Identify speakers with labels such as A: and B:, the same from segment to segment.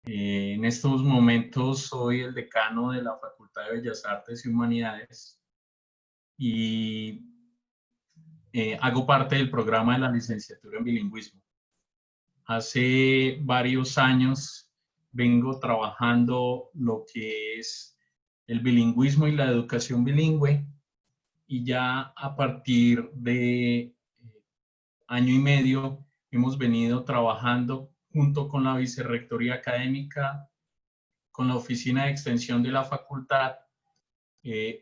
A: En estos momentos soy el decano de la Facultad de Bellas Artes y Humanidades y hago parte del programa de la licenciatura en bilingüismo. Hace varios años vengo trabajando lo que es el bilingüismo y la educación bilingüe, y ya a partir de año y medio hemos venido trabajando junto con la Vicerrectoría Académica, con la Oficina de Extensión de la Facultad,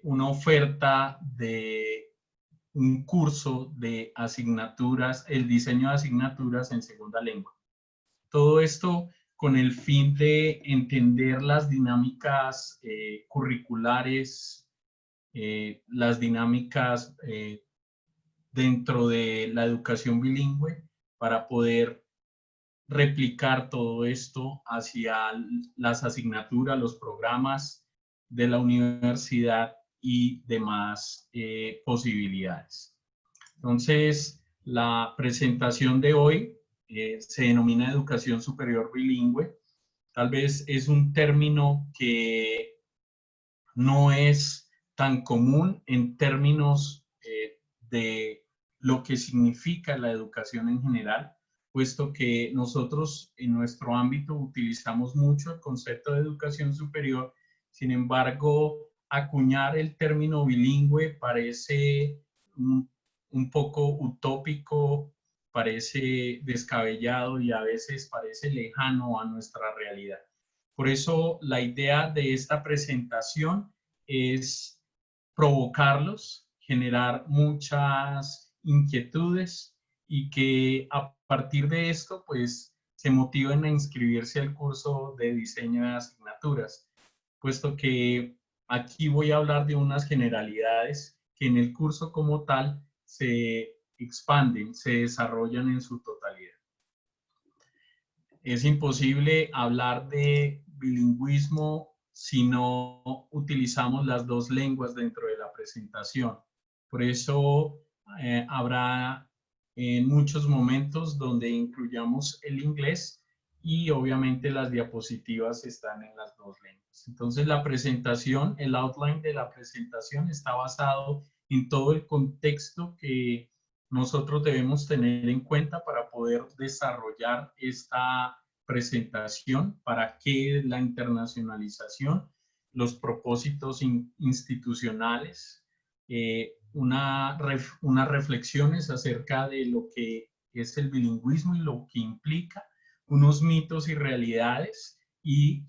A: una oferta de un curso de asignaturas, el diseño de asignaturas en segunda lengua. Todo esto con el fin de entender las dinámicas curriculares, las dinámicas dentro de la educación bilingüe, para poder replicar todo esto hacia las asignaturas, los programas de la universidad y demás posibilidades. Entonces, la presentación de hoy se denomina Educación Superior Bilingüe. Tal vez es un término que no es tan común en términos de lo que significa la educación en general, puesto que nosotros en nuestro ámbito utilizamos mucho el concepto de educación superior. Sin embargo, acuñar el término bilingüe parece un poco utópico, parece descabellado y a veces parece lejano a nuestra realidad. Por eso la idea de esta presentación es provocarlos, generar muchas inquietudes y que a partir de esto pues se motiven a inscribirse al curso de diseño de asignaturas, puesto que aquí voy a hablar de unas generalidades que en el curso como tal se expanden, se desarrollan en su totalidad. Es imposible hablar de bilingüismo si no utilizamos las dos lenguas dentro de la presentación. Por eso habrá en muchos momentos donde incluyamos el inglés, y obviamente las diapositivas están en las dos lenguas. Entonces la presentación, el outline de la presentación está basado en todo el contexto que nosotros debemos tener en cuenta para poder desarrollar esta presentación. ¿Para qué la internacionalización? Los propósitos institucionales, unas reflexiones acerca de lo que es el bilingüismo y lo que implica, unos mitos y realidades, y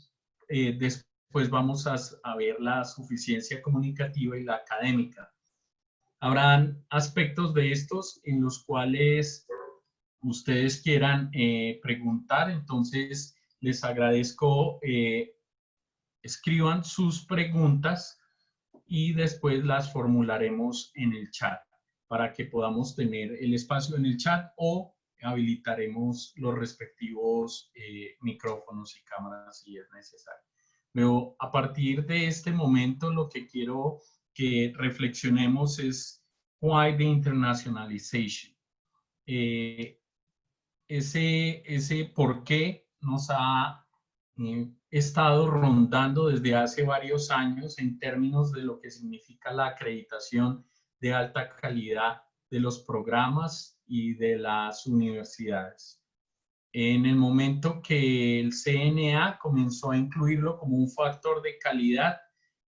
A: después vamos a ver la suficiencia comunicativa y la académica. Habrán aspectos de estos en los cuales ustedes quieran preguntar, entonces les agradezco, escriban sus preguntas y después las formularemos en el chat para que podamos tener el espacio en el chat, o habilitaremos los respectivos micrófonos y cámaras si es necesario. Luego, a partir de este momento, lo que quiero que reflexionemos es why the internationalization. Ese por qué nos ha estado rondando desde hace varios años en términos de lo que significa la acreditación de alta calidad de los programas y de las universidades. En el momento que el CNA comenzó a incluirlo como un factor de calidad,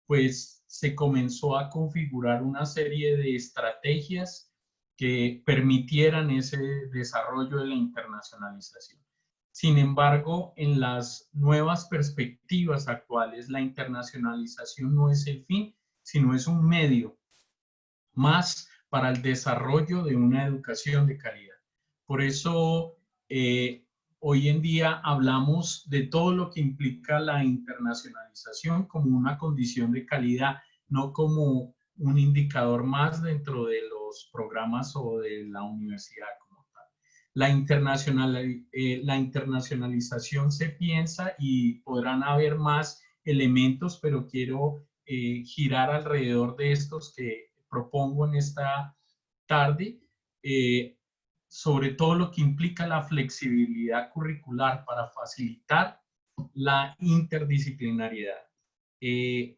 A: pues se comenzó a configurar una serie de estrategias que permitieran ese desarrollo de la internacionalización. Sin embargo, en las nuevas perspectivas actuales, la internacionalización no es el fin, sino es un medio más para el desarrollo de una educación de calidad. Por eso, hoy en día hablamos de todo lo que implica la internacionalización como una condición de calidad, no como un indicador más dentro de los programas o de la universidad como tal. La internacionalización se piensa, y podrán haber más elementos, pero quiero girar alrededor de estos que propongo en esta tarde, sobre todo lo que implica la flexibilidad curricular para facilitar la interdisciplinariedad.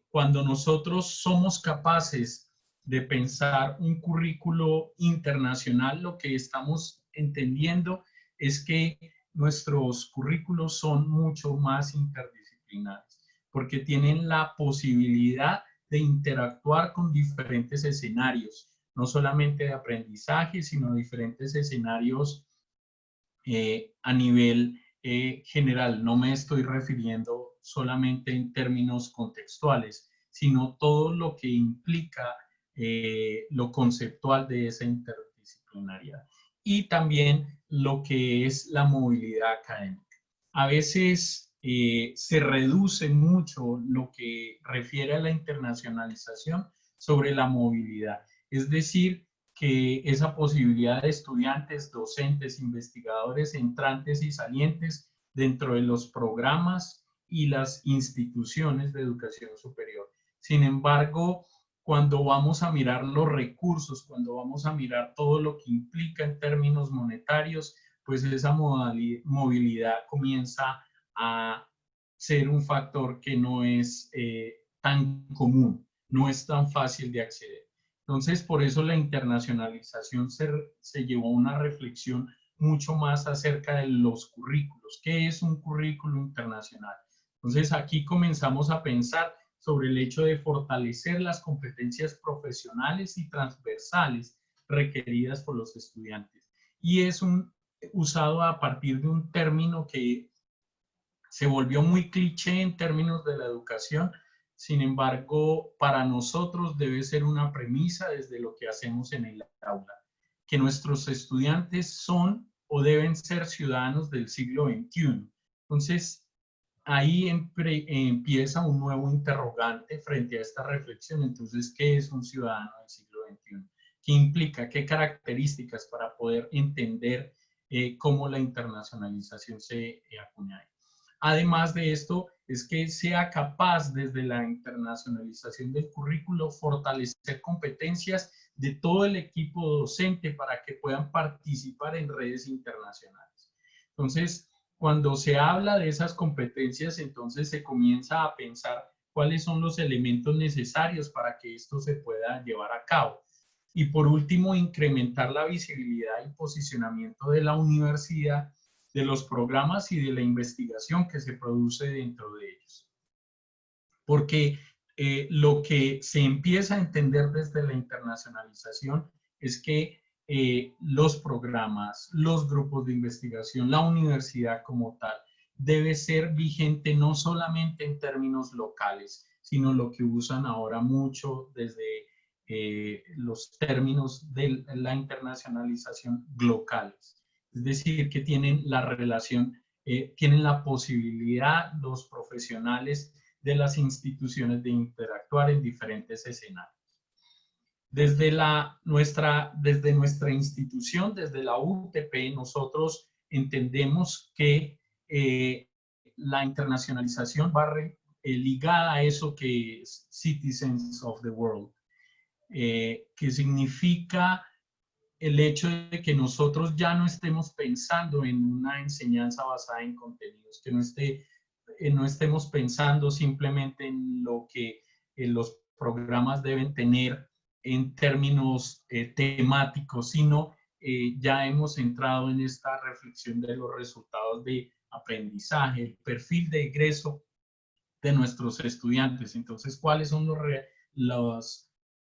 A: Cuando nosotros somos capaces de pensar un currículo internacional, lo que estamos entendiendo es que nuestros currículos son mucho más interdisciplinares, porque tienen la posibilidad de interactuar con diferentes escenarios, no solamente de aprendizaje, sino diferentes escenarios a nivel general. No me estoy refiriendo solamente en términos contextuales, sino todo lo que implica lo conceptual de esa interdisciplinariedad. Y también lo que es la movilidad académica. A veces se reduce mucho lo que refiere a la internacionalización sobre la movilidad. Es decir, que esa posibilidad de estudiantes, docentes, investigadores, entrantes y salientes dentro de los programas y las instituciones de educación superior. Sin embargo, cuando vamos a mirar los recursos, cuando vamos a mirar todo lo que implica en términos monetarios, pues esa movilidad comienza a ser un factor que no es tan común, no es tan fácil de acceder. Entonces, por eso la internacionalización se llevó a una reflexión mucho más acerca de los currículos. ¿Qué es un currículo internacional? Entonces, aquí comenzamos a pensar sobre el hecho de fortalecer las competencias profesionales y transversales requeridas por los estudiantes. Y es usado a partir de un término que se volvió muy cliché en términos de la educación. Sin embargo, para nosotros debe ser una premisa desde lo que hacemos en el aula, que nuestros estudiantes son o deben ser ciudadanos del siglo XXI. Entonces, ahí empieza un nuevo interrogante frente a esta reflexión. Entonces, ¿qué es un ciudadano del siglo XXI? ¿Qué implica? ¿Qué características para poder entender cómo la internacionalización se acuña ahí? Además de esto, es que sea capaz desde la internacionalización del currículo fortalecer competencias de todo el equipo docente para que puedan participar en redes internacionales. Entonces, cuando se habla de esas competencias, entonces se comienza a pensar cuáles son los elementos necesarios para que esto se pueda llevar a cabo. Y por último, incrementar la visibilidad y posicionamiento de la universidad, de los programas y de la investigación que se produce dentro de ellos. Porque lo que se empieza a entender desde la internacionalización es que los programas, los grupos de investigación, la universidad como tal, debe ser vigente no solamente en términos locales, sino lo que usan ahora mucho desde los términos de la internacionalización globales. Es decir, que tienen la relación, tienen la posibilidad los profesionales de las instituciones de interactuar en diferentes escenarios. Desde nuestra institución, desde la UTP, nosotros entendemos que la internacionalización va ligada a eso que es Citizens of the World, que significa el hecho de que nosotros ya no estemos pensando en una enseñanza basada en contenidos, que no estemos pensando simplemente en lo que los programas deben tener en términos temáticos, sino ya hemos entrado en esta reflexión de los resultados de aprendizaje, el perfil de egreso de nuestros estudiantes. Entonces, ¿cuáles son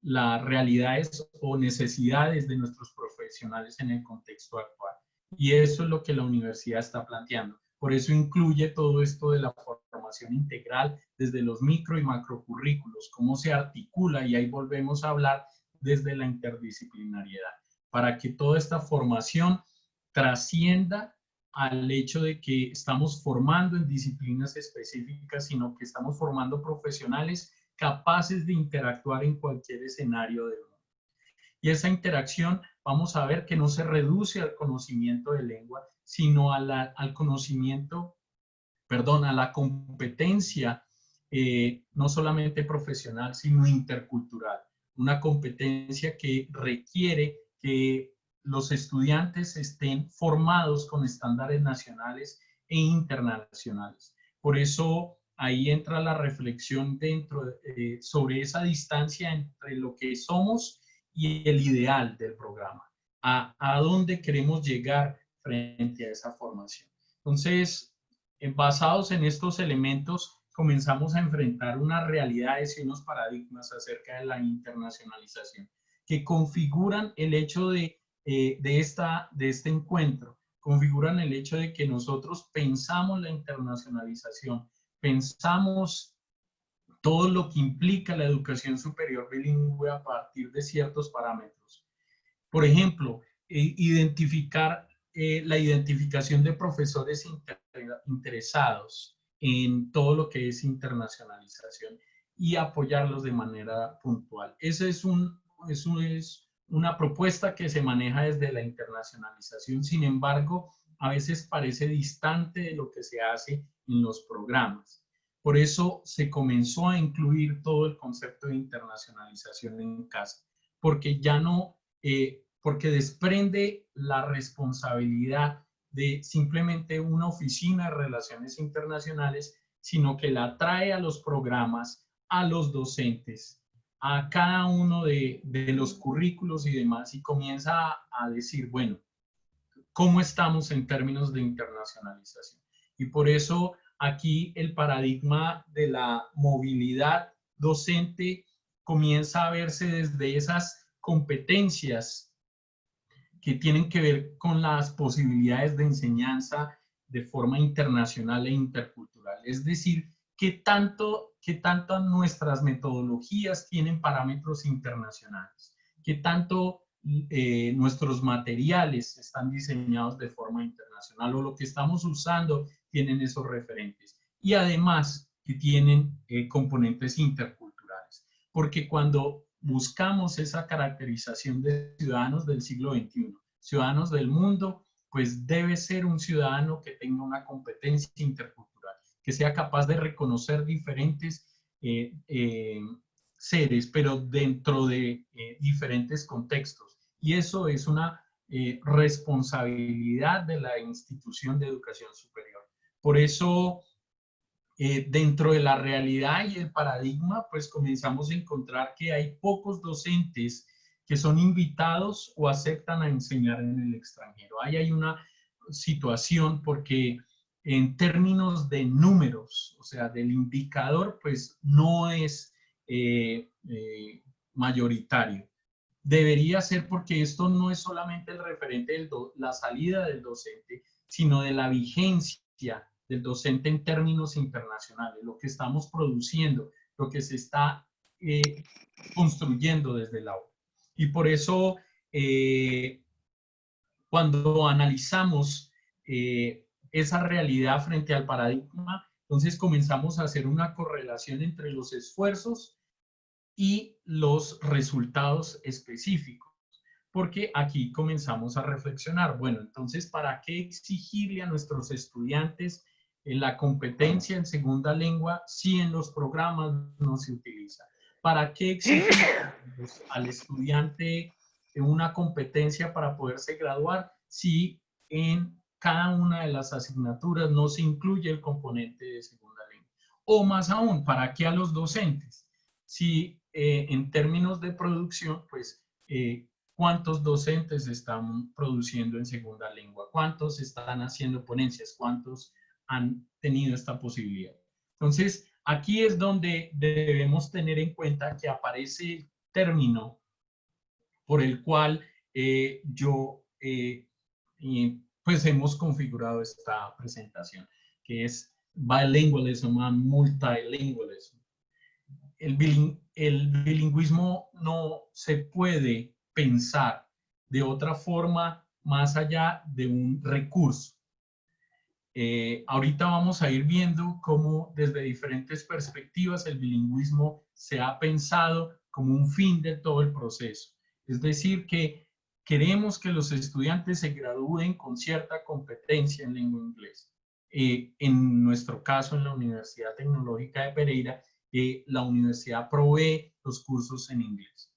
A: las realidades o necesidades de nuestros profesionales en el contexto actual? Y eso es lo que la universidad está planteando. Por eso incluye todo esto de la formación integral desde los micro y macrocurrículos, cómo se articula, y ahí volvemos a hablar desde la interdisciplinariedad, para que toda esta formación trascienda al hecho de que estamos formando en disciplinas específicas, sino que estamos formando profesionales capaces de interactuar en cualquier escenario del mundo. Y esa interacción, vamos a ver que no se reduce al conocimiento de lengua, sino al conocimiento, perdón, a la competencia, no solamente profesional, sino intercultural. Una competencia que requiere que los estudiantes estén formados con estándares nacionales e internacionales. Por eso ahí entra la reflexión sobre esa distancia entre lo que somos y el ideal del programa. A dónde queremos llegar frente a esa formación. Entonces, basados en estos elementos, comenzamos a enfrentar unas realidades y unos paradigmas acerca de la internacionalización que configuran el hecho de este encuentro, configuran el hecho de que nosotros pensamos la internacionalización, pensamos todo lo que implica la educación superior bilingüe a partir de ciertos parámetros. Por ejemplo, identificar la identificación de profesores interesados en todo lo que es internacionalización y apoyarlos de manera puntual. Esa es una propuesta que se maneja desde la internacionalización, sin embargo, a veces parece distante de lo que se hace en los programas. Por eso se comenzó a incluir todo el concepto de internacionalización en casa, porque ya no, porque desprende la responsabilidad de simplemente una oficina de relaciones internacionales, sino que la trae a los programas, a los docentes, a cada uno de los currículos y demás, y comienza a decir, bueno, ¿cómo estamos en términos de internacionalización? Y por eso aquí el paradigma de la movilidad docente comienza a verse desde esas competencias que tienen que ver con las posibilidades de enseñanza de forma internacional e intercultural. Es decir, qué tanto nuestras metodologías tienen parámetros internacionales, qué tanto nuestros materiales están diseñados de forma internacional o lo que estamos usando tienen esos referentes. Y además que tienen componentes interculturales. Porque cuando buscamos esa caracterización de ciudadanos del siglo XXI, ciudadanos del mundo, pues debe ser un ciudadano que tenga una competencia intercultural, que sea capaz de reconocer diferentes seres, pero dentro de diferentes contextos. Y eso es una responsabilidad de la institución de educación superior. Por eso, dentro de la realidad y el paradigma, pues comenzamos a encontrar que hay pocos docentes que son invitados o aceptan a enseñar en el extranjero. Ahí hay una situación porque en términos de números, o sea, del indicador, pues no es mayoritario. Debería ser porque esto no es solamente el referente de la salida del docente, sino de la vigencia del docente en términos internacionales, lo que estamos produciendo, lo que se está construyendo desde la aula. Y por eso, cuando analizamos esa realidad frente al paradigma, entonces comenzamos a hacer una correlación entre los esfuerzos y los resultados específicos. Porque aquí comenzamos a reflexionar, bueno, entonces, ¿para qué exigirle a nuestros estudiantes la competencia en segunda lengua si en los programas no se utiliza? ¿Para qué exigir al estudiante una competencia para poderse graduar si en cada una de las asignaturas no se incluye el componente de segunda lengua? O más aún, ¿para qué a los docentes? Si en términos de producción, pues, ¿cuántos docentes están produciendo en segunda lengua? ¿Cuántos están haciendo ponencias? ¿Cuántos han tenido esta posibilidad? Entonces, aquí es donde debemos tener en cuenta que aparece el término por el cual pues hemos configurado esta presentación, que es bilingualism and multilingualism. El bilingüismo no se puede pensar de otra forma más allá de un recurso. Ahorita vamos a ir viendo cómo desde diferentes perspectivas el bilingüismo se ha pensado como un fin de todo el proceso. Es decir, que queremos que los estudiantes se gradúen con cierta competencia en lengua inglesa. En nuestro caso, en la Universidad Tecnológica de Pereira, la universidad provee los cursos en inglés.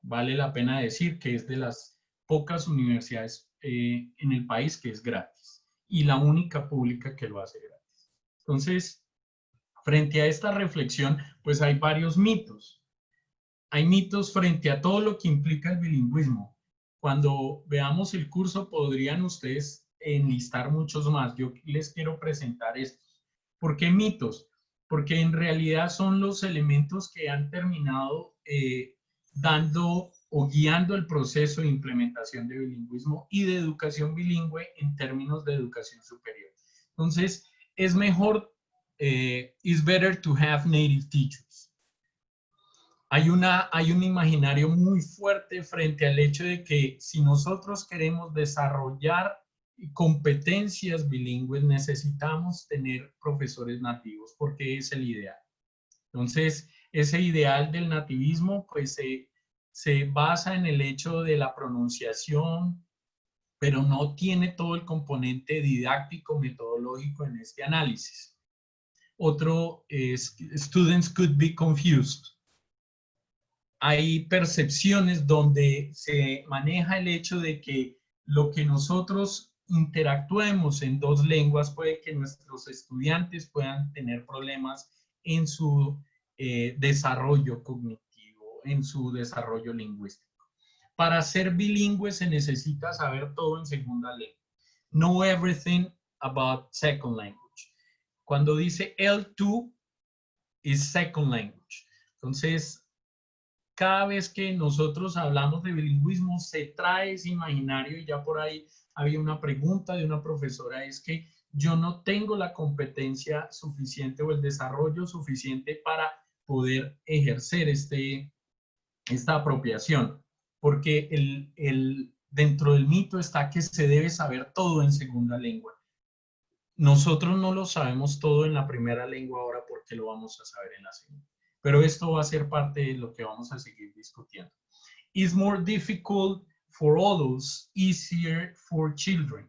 A: Vale la pena decir que es de las pocas universidades en el país que es gratis y la única pública que lo hace gratis. Entonces, frente a esta reflexión, pues hay varios mitos. Hay mitos frente a todo lo que implica el bilingüismo. Cuando veamos el curso podrían ustedes enlistar muchos más. Yo les quiero presentar estos. ¿Por qué mitos? Porque en realidad son los elementos que han terminado dando o guiando el proceso de implementación de bilingüismo y de educación bilingüe en términos de educación superior. Entonces, es mejor, it's better to have native teachers. Hay un imaginario muy fuerte frente al hecho de que si nosotros queremos desarrollar competencias bilingües, necesitamos tener profesores nativos, porque es el ideal. Entonces, ese ideal del nativismo, pues se basa en el hecho de la pronunciación, pero no tiene todo el componente didáctico, metodológico en este análisis. Otro es, students could be confused. Hay percepciones donde se maneja el hecho de que lo que nosotros interactuemos en dos lenguas puede que nuestros estudiantes puedan tener problemas en su desarrollo cognitivo, en su desarrollo lingüístico. Para ser bilingüe se necesita saber todo en segunda lengua. Know everything about second language. Cuando dice L2 is second language. Entonces, cada vez que nosotros hablamos de bilingüismo, se trae ese imaginario y ya por ahí había una pregunta de una profesora, es que yo no tengo la competencia suficiente o el desarrollo suficiente para poder ejercer esta apropiación, porque dentro del mito está que se debe saber todo en segunda lengua. Nosotros no lo sabemos todo en la primera lengua ahora porque lo vamos a saber en la segunda. Pero esto va a ser parte de lo que vamos a seguir discutiendo. It's more difficult for adults, easier for children.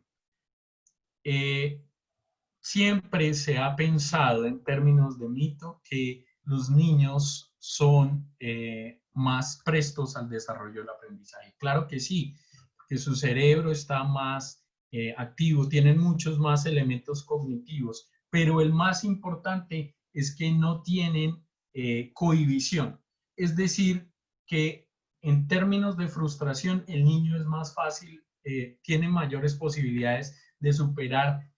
A: Siempre se ha pensado en términos de mito que los niños son más prestos al desarrollo del aprendizaje. Claro que sí, porque su cerebro está más activo, tienen muchos más elementos cognitivos, pero el más importante es que no tienen cohibición. Es decir, que en términos de frustración, el niño es más fácil, tiene mayores posibilidades de superar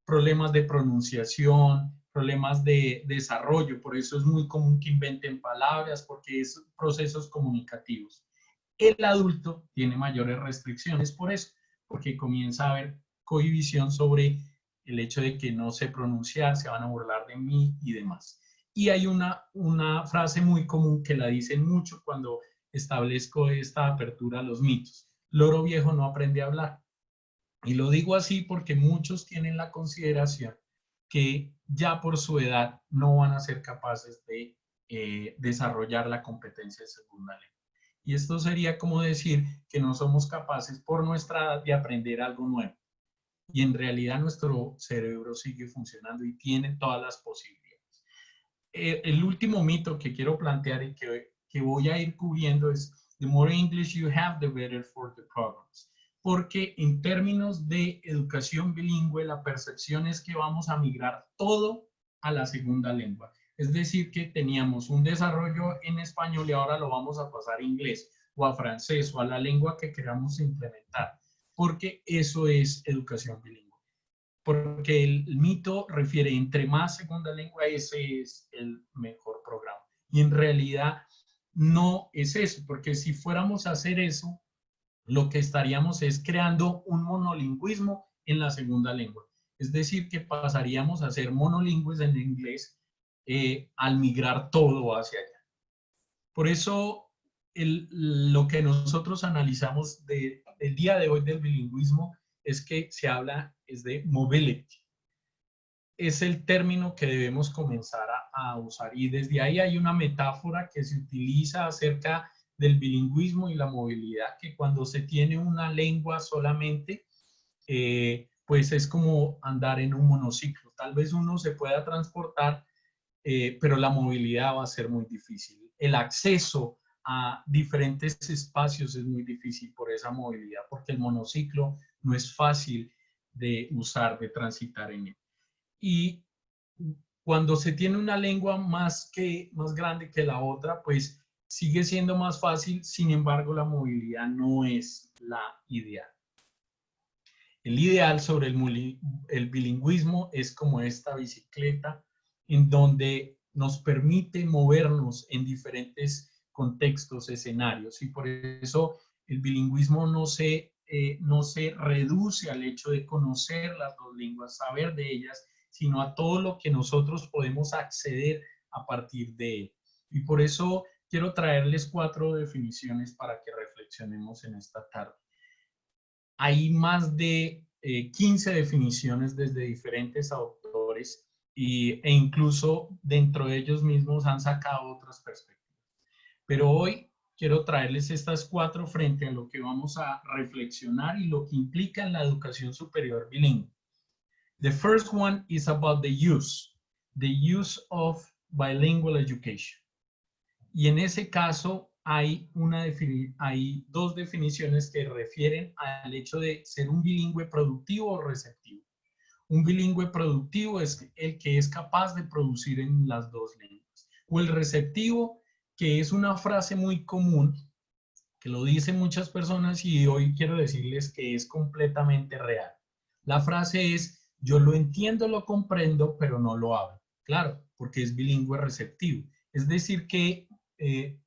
A: problemas de pronunciación, problemas de desarrollo. Por eso es muy común que inventen palabras, porque es procesos comunicativos. El adulto tiene mayores restricciones por eso, porque comienza a haber cohibición sobre el hecho de que no sé pronunciar, se van a burlar de mí y demás. Y hay una frase muy común que la dicen mucho cuando establezco esta apertura a los mitos. Loro viejo no aprende a hablar. Y lo digo así porque muchos tienen la consideración que ya por su edad no van a ser capaces de desarrollar la competencia de segunda lengua. Y esto sería como decir que no somos capaces por nuestra edad de aprender algo nuevo. Y en realidad nuestro cerebro sigue funcionando y tiene todas las posibilidades. El último mito que quiero plantear y que voy a ir cubriendo es the more English you have, the better for the programs. Porque en términos de educación bilingüe, la percepción es que vamos a migrar todo a la segunda lengua. Es decir, que teníamos un desarrollo en español y ahora lo vamos a pasar a inglés o a francés o a la lengua que queramos implementar, porque eso es educación bilingüe. Porque el mito refiere entre más segunda lengua, ese es el mejor programa. Y en realidad no es eso, porque si fuéramos a hacer eso, lo que estaríamos es creando un monolingüismo en la segunda lengua. Es decir, que pasaríamos a ser monolingües en inglés al migrar todo hacia allá. Por eso, lo que nosotros analizamos del día de hoy del bilingüismo es que se habla es de mobility. Es el término que debemos comenzar a usar. Y desde ahí hay una metáfora que se utiliza acerca del bilingüismo y la movilidad, que cuando se tiene una lengua solamente, pues es como andar en un monociclo. Tal vez uno se pueda transportar, pero la movilidad va a ser muy difícil. El acceso a diferentes espacios es muy difícil por esa movilidad, porque el monociclo no es fácil de usar, de transitar en él. Y cuando se tiene una lengua más grande que la otra, pues sigue siendo más fácil, sin embargo, la movilidad no es la ideal. El ideal sobre el bilingüismo es como esta bicicleta, en donde nos permite movernos en diferentes contextos, escenarios, y por eso el bilingüismo no se reduce al hecho de conocer las dos lenguas, saber de ellas, sino a todo lo que nosotros podemos acceder a partir de él. Y por eso quiero traerles 4 definiciones para que reflexionemos en esta tarde. Hay más de 15 definiciones desde diferentes autores e incluso dentro de ellos mismos han sacado otras perspectivas. Pero hoy quiero traerles estas 4 frente a lo que vamos a reflexionar y lo que implica en la educación superior bilingüe. The first one is about the use of bilingual education. Y en ese caso hay 2 definiciones que refieren al hecho de ser un bilingüe productivo o receptivo. Un bilingüe productivo es el que es capaz de producir en las 2 lenguas. O el receptivo, que es una frase muy común, que lo dicen muchas personas y hoy quiero decirles que es completamente real. La frase es, yo lo entiendo, lo comprendo, pero no lo hablo. Claro, porque es bilingüe receptivo. Es decir que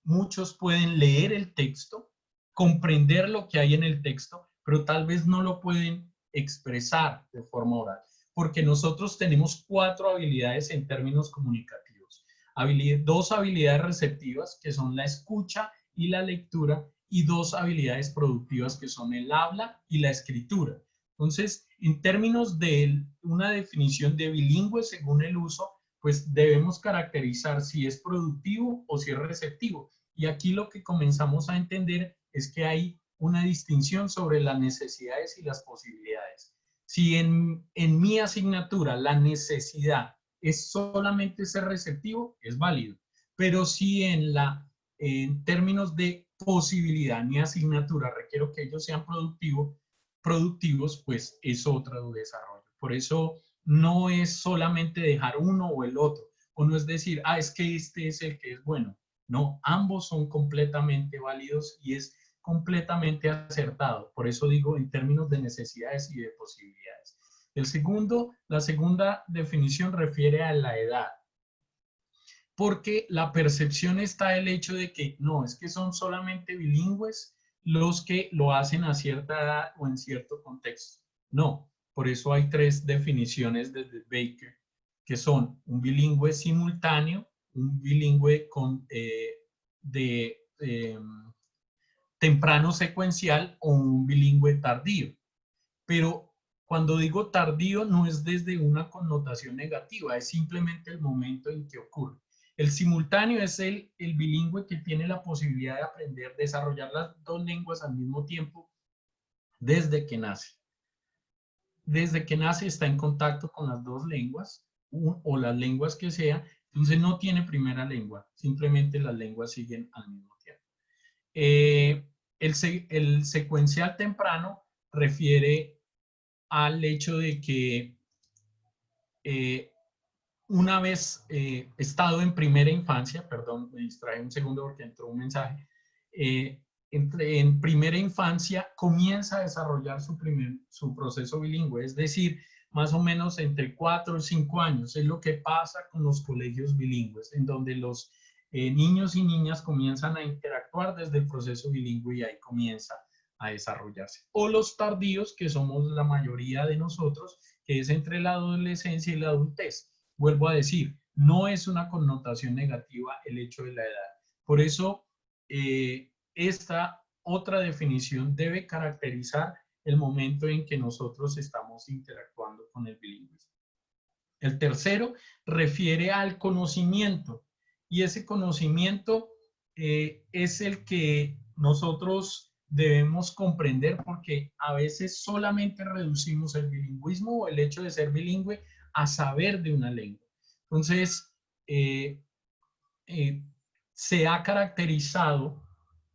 A: muchos pueden leer el texto, comprender lo que hay en el texto, pero tal vez no lo pueden expresar de forma oral, porque nosotros tenemos 4 habilidades en términos comunicativos. 2 habilidades receptivas, que son la escucha y la lectura, y 2 habilidades productivas, que son el habla y la escritura. Entonces, en términos de una definición de bilingüe según el uso, pues debemos caracterizar si es productivo o si es receptivo. Y aquí lo que comenzamos a entender es que hay una distinción sobre las necesidades y las posibilidades. Si en mi asignatura la necesidad es solamente ser receptivo, es válido. Pero si en términos de posibilidad, mi asignatura requiero que ellos sean productivos, pues es otro desarrollo. Por eso no es solamente dejar uno o el otro, o no es decir, es que este es el que es bueno. No, ambos son completamente válidos y es completamente acertado. Por eso digo en términos de necesidades y de posibilidades. La segunda definición refiere a la edad, porque la percepción está el hecho de que no, es que son solamente bilingües los que lo hacen a cierta edad o en cierto contexto. No, por eso hay 3 definiciones desde Baker, que son un bilingüe simultáneo, un bilingüe temprano secuencial o un bilingüe tardío. Pero cuando digo tardío no es desde una connotación negativa, es simplemente el momento en que ocurre. El simultáneo es el bilingüe que tiene la posibilidad de aprender, desarrollar las 2 lenguas al mismo tiempo desde que nace. Desde que nace está en contacto con las 2 lenguas o las lenguas que sea, entonces no tiene primera lengua, simplemente las lenguas siguen al mismo tiempo. El secuencial temprano refiere al hecho de que una vez estado en primera infancia, perdón, me distraje un segundo porque entró un mensaje, en primera infancia comienza a desarrollar su proceso bilingüe, es decir, más o menos entre 4 y 5 años, es lo que pasa con los colegios bilingües, en donde los niños y niñas comienzan a interactuar desde el proceso bilingüe y ahí comienza a desarrollarse. O los tardíos, que somos la mayoría de nosotros, que es entre la adolescencia y la adultez. Vuelvo a decir, no es una connotación negativa el hecho de la edad. Por eso, esta otra definición debe caracterizar el momento en que nosotros estamos interactuando con el bilingüismo. El tercero refiere al conocimiento, y ese conocimiento es el que nosotros debemos comprender, porque a veces solamente reducimos el bilingüismo o el hecho de ser bilingüe a saber de una lengua. Entonces, se ha caracterizado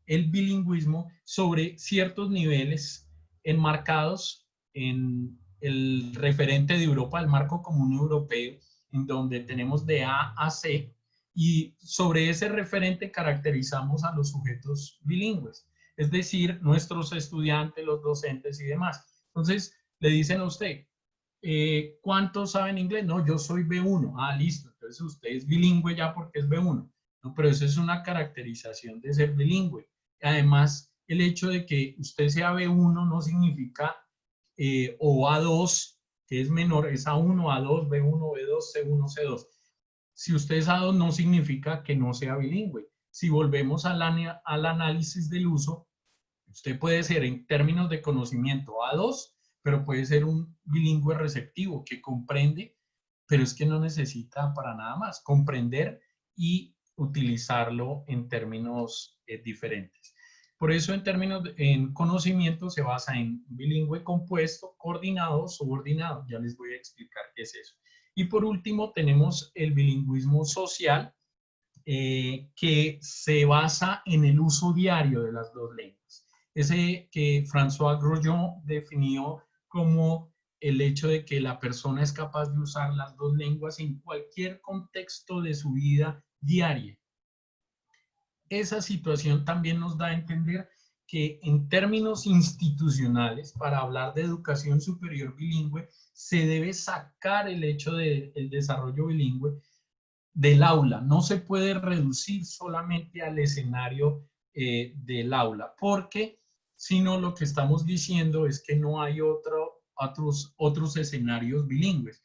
A: el bilingüismo sobre ciertos niveles enmarcados en el referente de Europa, el marco común europeo, en donde tenemos de A a C, y sobre ese referente caracterizamos a los sujetos bilingües, es decir, nuestros estudiantes, los docentes y demás. Entonces, le dicen a usted, ¿cuántos saben inglés? No, yo soy B1. Ah, listo, entonces usted es bilingüe ya porque es B1. No, pero eso es una caracterización de ser bilingüe. Además, el hecho de que usted sea B1 no significa, o A2, que es menor, es A1, A2, B1, B2, C1, C2. Si usted es A2 no significa que no sea bilingüe. Si volvemos al análisis del uso, usted puede ser en términos de conocimiento A2, pero puede ser un bilingüe receptivo que comprende, pero es que no necesita para nada más comprender y utilizarlo en términos diferentes. Por eso en conocimiento se basa en bilingüe compuesto, coordinado, subordinado. Ya les voy a explicar qué es eso. Y por último tenemos el bilingüismo social, que se basa en el uso diario de las dos lenguas. Ese que François Grosjean definió como el hecho de que la persona es capaz de usar las dos lenguas en cualquier contexto de su vida diaria. Esa situación también nos da a entender que en términos institucionales, para hablar de educación superior bilingüe, se debe sacar el hecho del desarrollo bilingüe del aula. No se puede reducir solamente al escenario del aula, porque si no, lo que estamos diciendo es que no hay otros escenarios bilingües.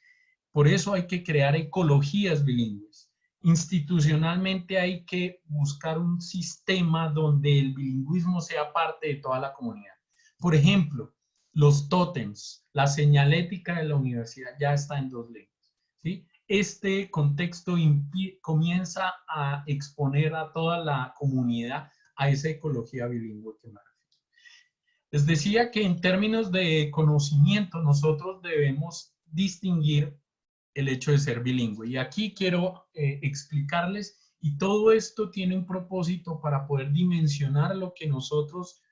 A: Por eso hay que crear ecologías bilingües. Institucionalmente hay que buscar un sistema donde el bilingüismo sea parte de toda la comunidad. Por ejemplo, los tótems, la señalética de la universidad ya está en dos lenguas, ¿sí? Este contexto comienza a exponer a toda la comunidad a esa ecología bilingüe que me refiero. Les decía que en términos de conocimiento nosotros debemos distinguir el hecho de ser bilingüe. Y aquí quiero explicarles, y todo esto tiene un propósito para poder dimensionar lo que nosotros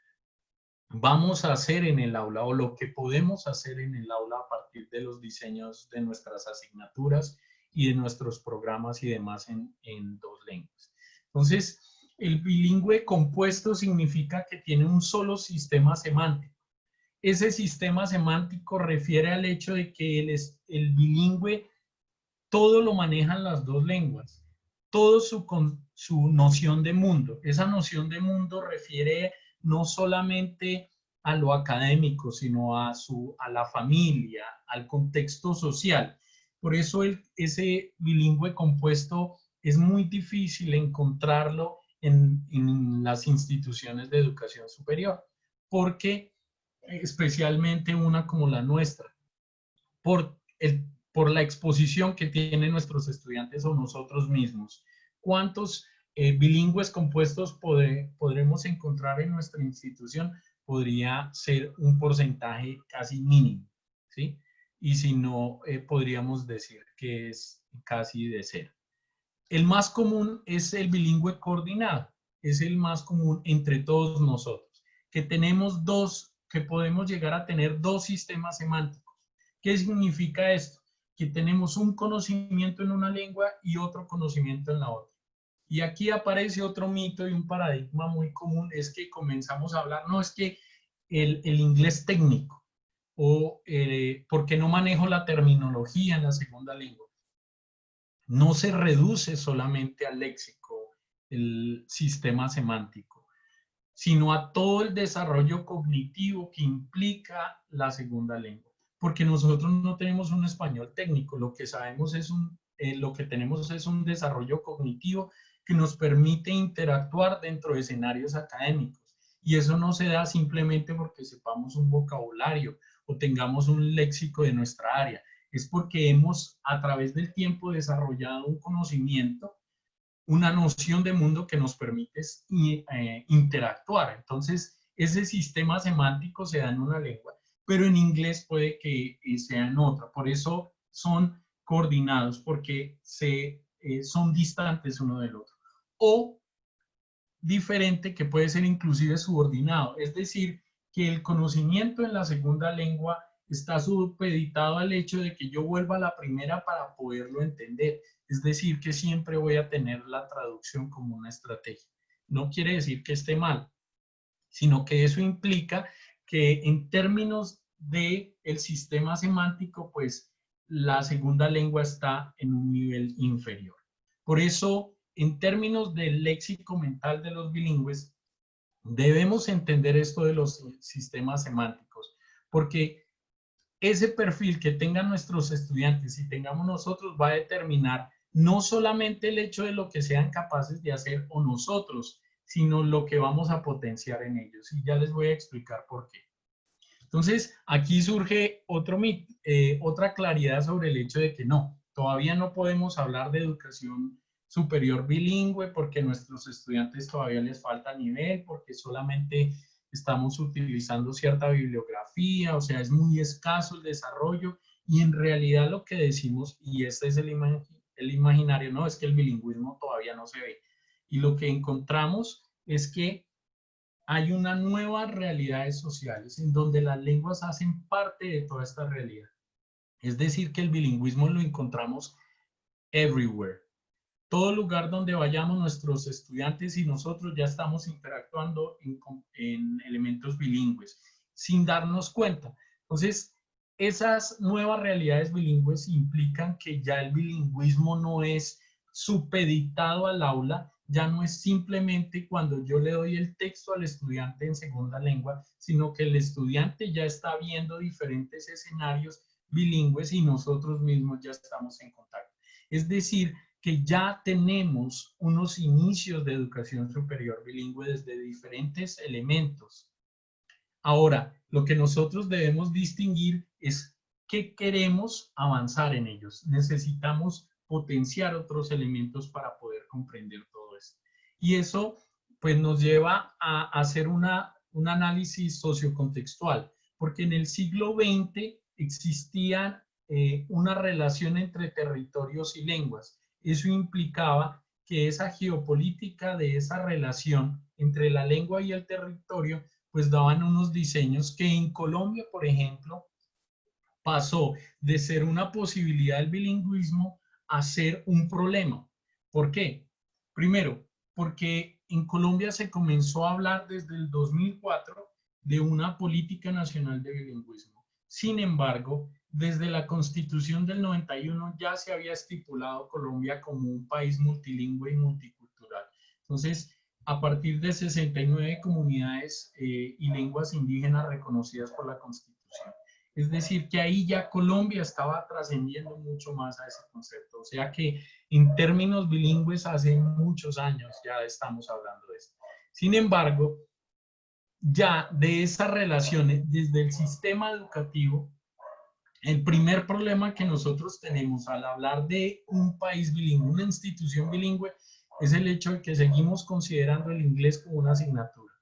A: vamos a hacer en el aula o lo que podemos hacer en el aula a partir de los diseños de nuestras asignaturas y de nuestros programas y demás en dos lenguas. Entonces, el bilingüe compuesto significa que tiene un solo sistema semántico. Ese sistema semántico refiere al hecho de que el bilingüe todo lo manejan las dos lenguas, todo su noción de mundo. Esa noción de mundo refiere no solamente a lo académico, sino a la familia, al contexto social. Por eso ese bilingüe compuesto es muy difícil encontrarlo en las instituciones de educación superior, porque especialmente una como la nuestra, por, por la exposición que tienen nuestros estudiantes o nosotros mismos. ¿Cuántos bilingües compuestos podremos encontrar en nuestra institución? Podría ser un porcentaje casi mínimo, ¿sí? Y si no, podríamos decir que es casi de cero. El más común es el bilingüe coordinado, es el más común entre todos nosotros, que tenemos que podemos llegar a tener dos sistemas semánticos. ¿Qué significa esto? Que tenemos un conocimiento en una lengua y otro conocimiento en la otra. Y aquí aparece otro mito y un paradigma muy común, es que comenzamos a hablar, no, es que el inglés técnico, o porque no manejo la terminología en la segunda lengua. No se reduce solamente al léxico, el sistema semántico, sino a todo el desarrollo cognitivo que implica la segunda lengua. Porque nosotros no tenemos un español técnico, lo que sabemos es lo que tenemos es un desarrollo cognitivo que nos permite interactuar dentro de escenarios académicos. Y eso no se da simplemente porque sepamos un vocabulario o tengamos un léxico de nuestra área. Es porque hemos a través del tiempo desarrollado un conocimiento, una noción de mundo que nos permite interactuar. Entonces, ese sistema semántico se da en una lengua, pero en inglés puede que sea en otra. Por eso son coordinados, porque son distantes uno del otro. O diferente, que puede ser inclusive subordinado, es decir, que el conocimiento en la segunda lengua está supeditado al hecho de que yo vuelva a la primera para poderlo entender. Es decir, que siempre voy a tener la traducción como una estrategia. No quiere decir que esté mal, sino que eso implica que en términos del sistema semántico, pues la segunda lengua está en un nivel inferior. Por eso, en términos del léxico mental de los bilingües, debemos entender esto de los sistemas semánticos, porque ese perfil que tengan nuestros estudiantes y tengamos nosotros va a determinar no solamente el hecho de lo que sean capaces de hacer o nosotros, sino lo que vamos a potenciar en ellos. Y ya les voy a explicar por qué. Entonces, aquí surge otra claridad sobre el hecho de que no, todavía no podemos hablar de educación superior bilingüe porque nuestros estudiantes todavía les falta nivel, porque solamente estamos utilizando cierta bibliografía, o sea, es muy escaso el desarrollo y en realidad lo que decimos, y este es el imaginario, no, es que el bilingüismo todavía no se ve. Y lo que encontramos es que hay unas nuevas realidades sociales en donde las lenguas hacen parte de toda esta realidad. Es decir, que el bilingüismo lo encontramos everywhere. Todo lugar donde vayamos, nuestros estudiantes y nosotros ya estamos interactuando en elementos bilingües, sin darnos cuenta. Entonces, esas nuevas realidades bilingües implican que ya el bilingüismo no es supeditado al aula, ya no es simplemente cuando yo le doy el texto al estudiante en segunda lengua, sino que el estudiante ya está viendo diferentes escenarios bilingües y nosotros mismos ya estamos en contacto. Es decir, que ya tenemos unos inicios de educación superior bilingüe desde diferentes elementos. Ahora, lo que nosotros debemos distinguir es qué queremos avanzar en ellos. Necesitamos potenciar otros elementos para poder comprender todo esto. Y eso pues nos lleva a hacer un análisis sociocontextual, porque en el siglo XX existía una relación entre territorios y lenguas. Eso implicaba que esa geopolítica de esa relación entre la lengua y el territorio pues daban unos diseños que en Colombia, por ejemplo, pasó de ser una posibilidad del bilingüismo a ser un problema. ¿Por qué? Primero, porque en Colombia se comenzó a hablar desde el 2004 de una política nacional de bilingüismo. Sin embargo, desde la Constitución del 91 ya se había estipulado Colombia como un país multilingüe y multicultural. Entonces, a partir de 69 comunidades y lenguas indígenas reconocidas por la Constitución. Es decir, que ahí ya Colombia estaba trascendiendo mucho más a ese concepto. O sea que en términos bilingües hace muchos años ya estamos hablando de esto. Sin embargo, ya de esas relaciones desde el sistema educativo, el primer problema que nosotros tenemos al hablar de un país bilingüe, una institución bilingüe, es el hecho de que seguimos considerando el inglés como una asignatura.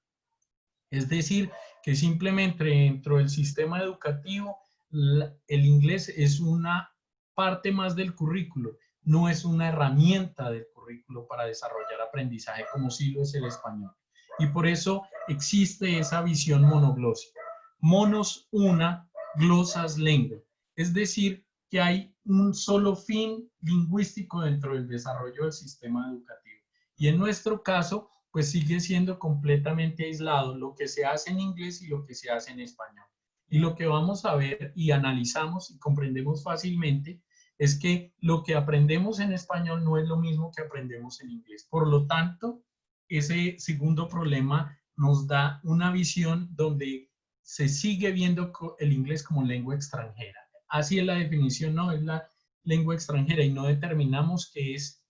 A: Es decir, que simplemente dentro del sistema educativo el inglés es una parte más del currículo, no es una herramienta del currículo para desarrollar aprendizaje como sí lo es el español. Y por eso existe esa visión monoglósica. Monos una, glosas lengua. Es decir, que hay un solo fin lingüístico dentro del desarrollo del sistema educativo. Y en nuestro caso, pues sigue siendo completamente aislado lo que se hace en inglés y lo que se hace en español. Y lo que vamos a ver y analizamos y comprendemos fácilmente es que lo que aprendemos en español no es lo mismo que aprendemos en inglés. Por lo tanto, ese segundo problema nos da una visión donde se sigue viendo el inglés como lengua extranjera. Así es la definición, no es la lengua extranjera y no determinamos que es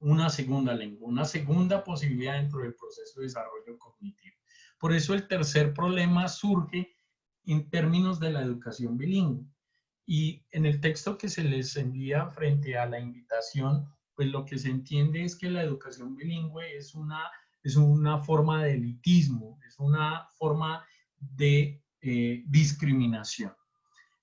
A: una segunda lengua, una segunda posibilidad dentro del proceso de desarrollo cognitivo. Por eso el tercer problema surge en términos de la educación bilingüe. Y en el texto que se les envía frente a la invitación, pues lo que se entiende es que la educación bilingüe es una forma de elitismo, es una forma de discriminación.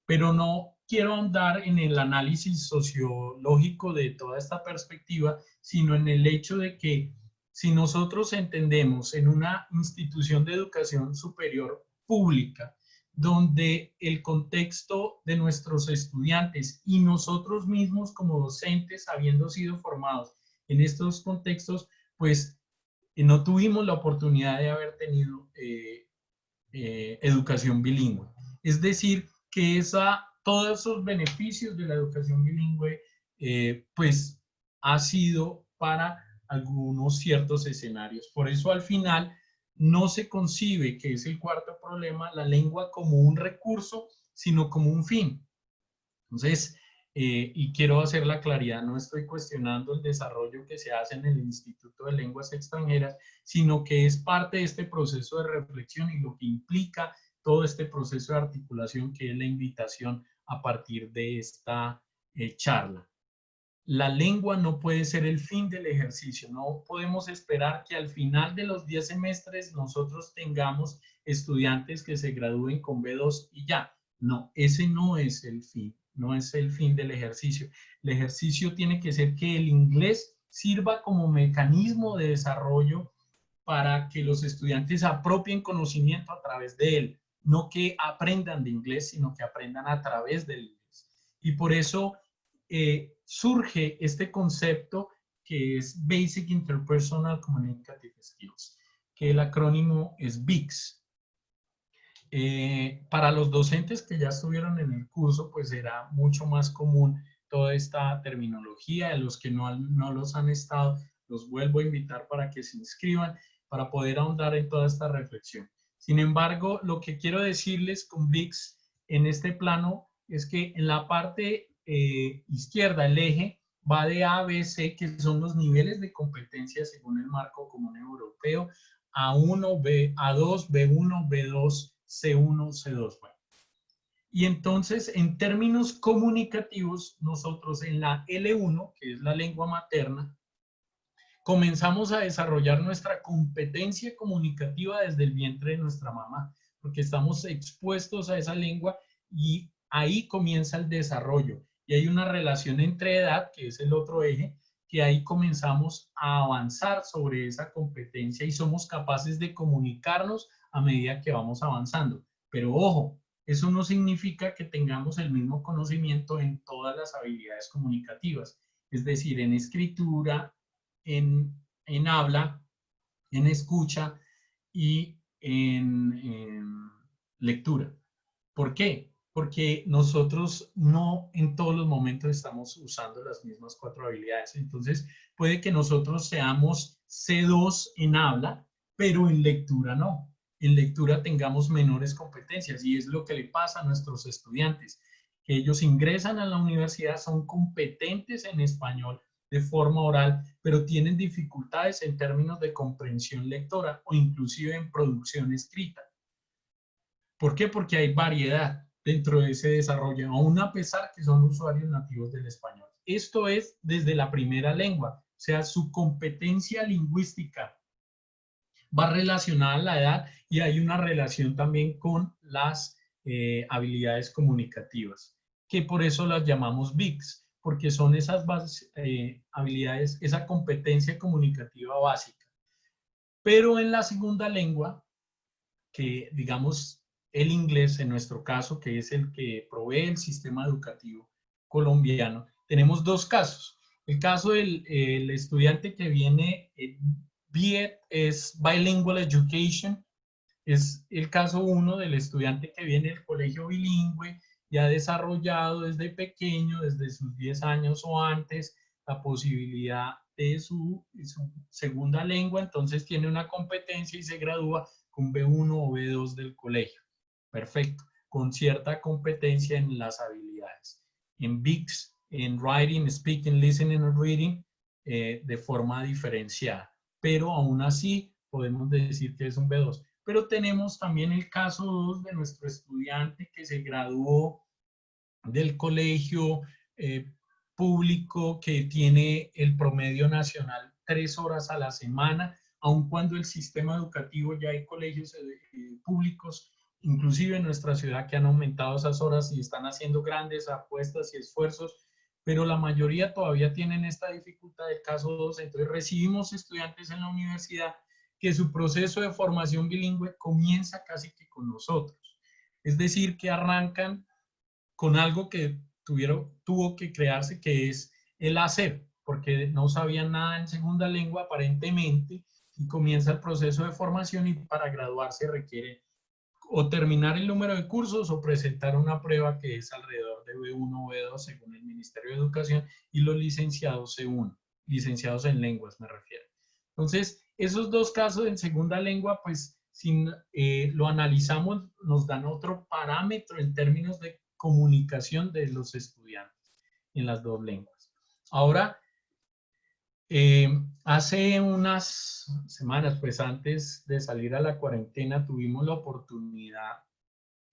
A: Pero no quiero ahondar en el análisis sociológico de toda esta perspectiva, sino en el hecho de que si nosotros entendemos en una institución de educación superior pública donde el contexto de nuestros estudiantes y nosotros mismos como docentes, habiendo sido formados en estos contextos, pues no tuvimos la oportunidad de haber tenido educación bilingüe. Es decir, que todos esos beneficios de la educación bilingüe, pues ha sido para algunos ciertos escenarios. Por eso al final no se concibe, que es el cuarto problema, la lengua como un recurso, sino como un fin. Entonces, y quiero hacer la claridad, no estoy cuestionando el desarrollo que se hace en el Instituto de Lenguas Extranjeras, sino que es parte de este proceso de reflexión y lo que implica todo este proceso de articulación, que es la invitación a partir de esta charla. La lengua no puede ser el fin del ejercicio. No podemos esperar que al final de los 10 semestres nosotros tengamos estudiantes que se gradúen con B2 y ya. No, ese no es el fin, no es el fin del ejercicio. El ejercicio tiene que ser que el inglés sirva como mecanismo de desarrollo para que los estudiantes apropien conocimiento a través de él. No que aprendan de inglés, sino que aprendan a través del inglés. Y por eso surge este concepto que es Basic Interpersonal Communicative Skills, que el acrónimo es BICS. Para los docentes que ya estuvieron en el curso, pues era mucho más común toda esta terminología. A los que no los han estado, los vuelvo a invitar para que se inscriban, para poder ahondar en toda esta reflexión. Sin embargo, lo que quiero decirles con BICS en este plano es que en la parte izquierda, el eje, va de A, B, C, que son los niveles de competencia según el marco común europeo, A1, A2, B1, B2, C1, C2. Bueno. Y entonces, en términos comunicativos, nosotros en la L1, que es la lengua materna, comenzamos a desarrollar nuestra competencia comunicativa desde el vientre de nuestra mamá, porque estamos expuestos a esa lengua y ahí comienza el desarrollo. Y hay una relación entre edad, que es el otro eje, que ahí comenzamos a avanzar sobre esa competencia y somos capaces de comunicarnos a medida que vamos avanzando. Pero ojo, eso no significa que tengamos el mismo conocimiento en todas las habilidades comunicativas, es decir, en escritura, en habla, en escucha y en lectura. ¿Por qué? Porque nosotros no en todos los momentos estamos usando las mismas 4 habilidades. Entonces, puede que nosotros seamos C2 en habla, pero en lectura no. En lectura tengamos menores competencias y es lo que le pasa a nuestros estudiantes, que ellos ingresan a la universidad, son competentes en español de forma oral, pero tienen dificultades en términos de comprensión lectora o inclusive en producción escrita. ¿Por qué? Porque hay variedad dentro de ese desarrollo, aún a pesar que son usuarios nativos del español. Esto es desde la primera lengua, o sea, su competencia lingüística va relacionada a la edad y hay una relación también con las habilidades comunicativas, que por eso las llamamos BICS, porque son esas habilidades, esa competencia comunicativa básica. Pero en la segunda lengua, que digamos el inglés en nuestro caso, que es el que provee el sistema educativo colombiano, tenemos dos casos. El caso del estudiante que viene, BED es Bilingual Education, es el caso uno del estudiante que viene del colegio bilingüe y ha desarrollado desde pequeño, desde sus 10 años o antes, la posibilidad de su segunda lengua, entonces tiene una competencia y se gradúa con B1 o B2 del colegio. Perfecto, con cierta competencia en las habilidades. En BICS, en Writing, Speaking, Listening and Reading, de forma diferenciada. Pero aún así podemos decir que es un B2. Pero tenemos también el caso 2 de nuestro estudiante que se graduó del colegio público, que tiene el promedio nacional 3 horas a la semana, aun cuando el sistema educativo, ya hay colegios públicos, inclusive en nuestra ciudad, que han aumentado esas horas y están haciendo grandes apuestas y esfuerzos, pero la mayoría todavía tienen esta dificultad del caso 2. Entonces recibimos estudiantes en la universidad que su proceso de formación bilingüe comienza casi que con nosotros, Es decir, que arrancan con algo que tuvo que crearse, que es el hacer, porque no sabían nada en segunda lengua aparentemente, y comienza el proceso de formación, y para graduarse requiere o terminar el número de cursos o presentar una prueba que es alrededor de B1 o B2 según el Ministerio de Educación, y los licenciados C1, licenciados en lenguas me refiero. Entonces, esos dos casos en segunda lengua, pues si lo analizamos, nos dan otro parámetro en términos de comunicación de los estudiantes en las dos lenguas. Ahora, hace unas semanas, pues antes de salir a la cuarentena, tuvimos la oportunidad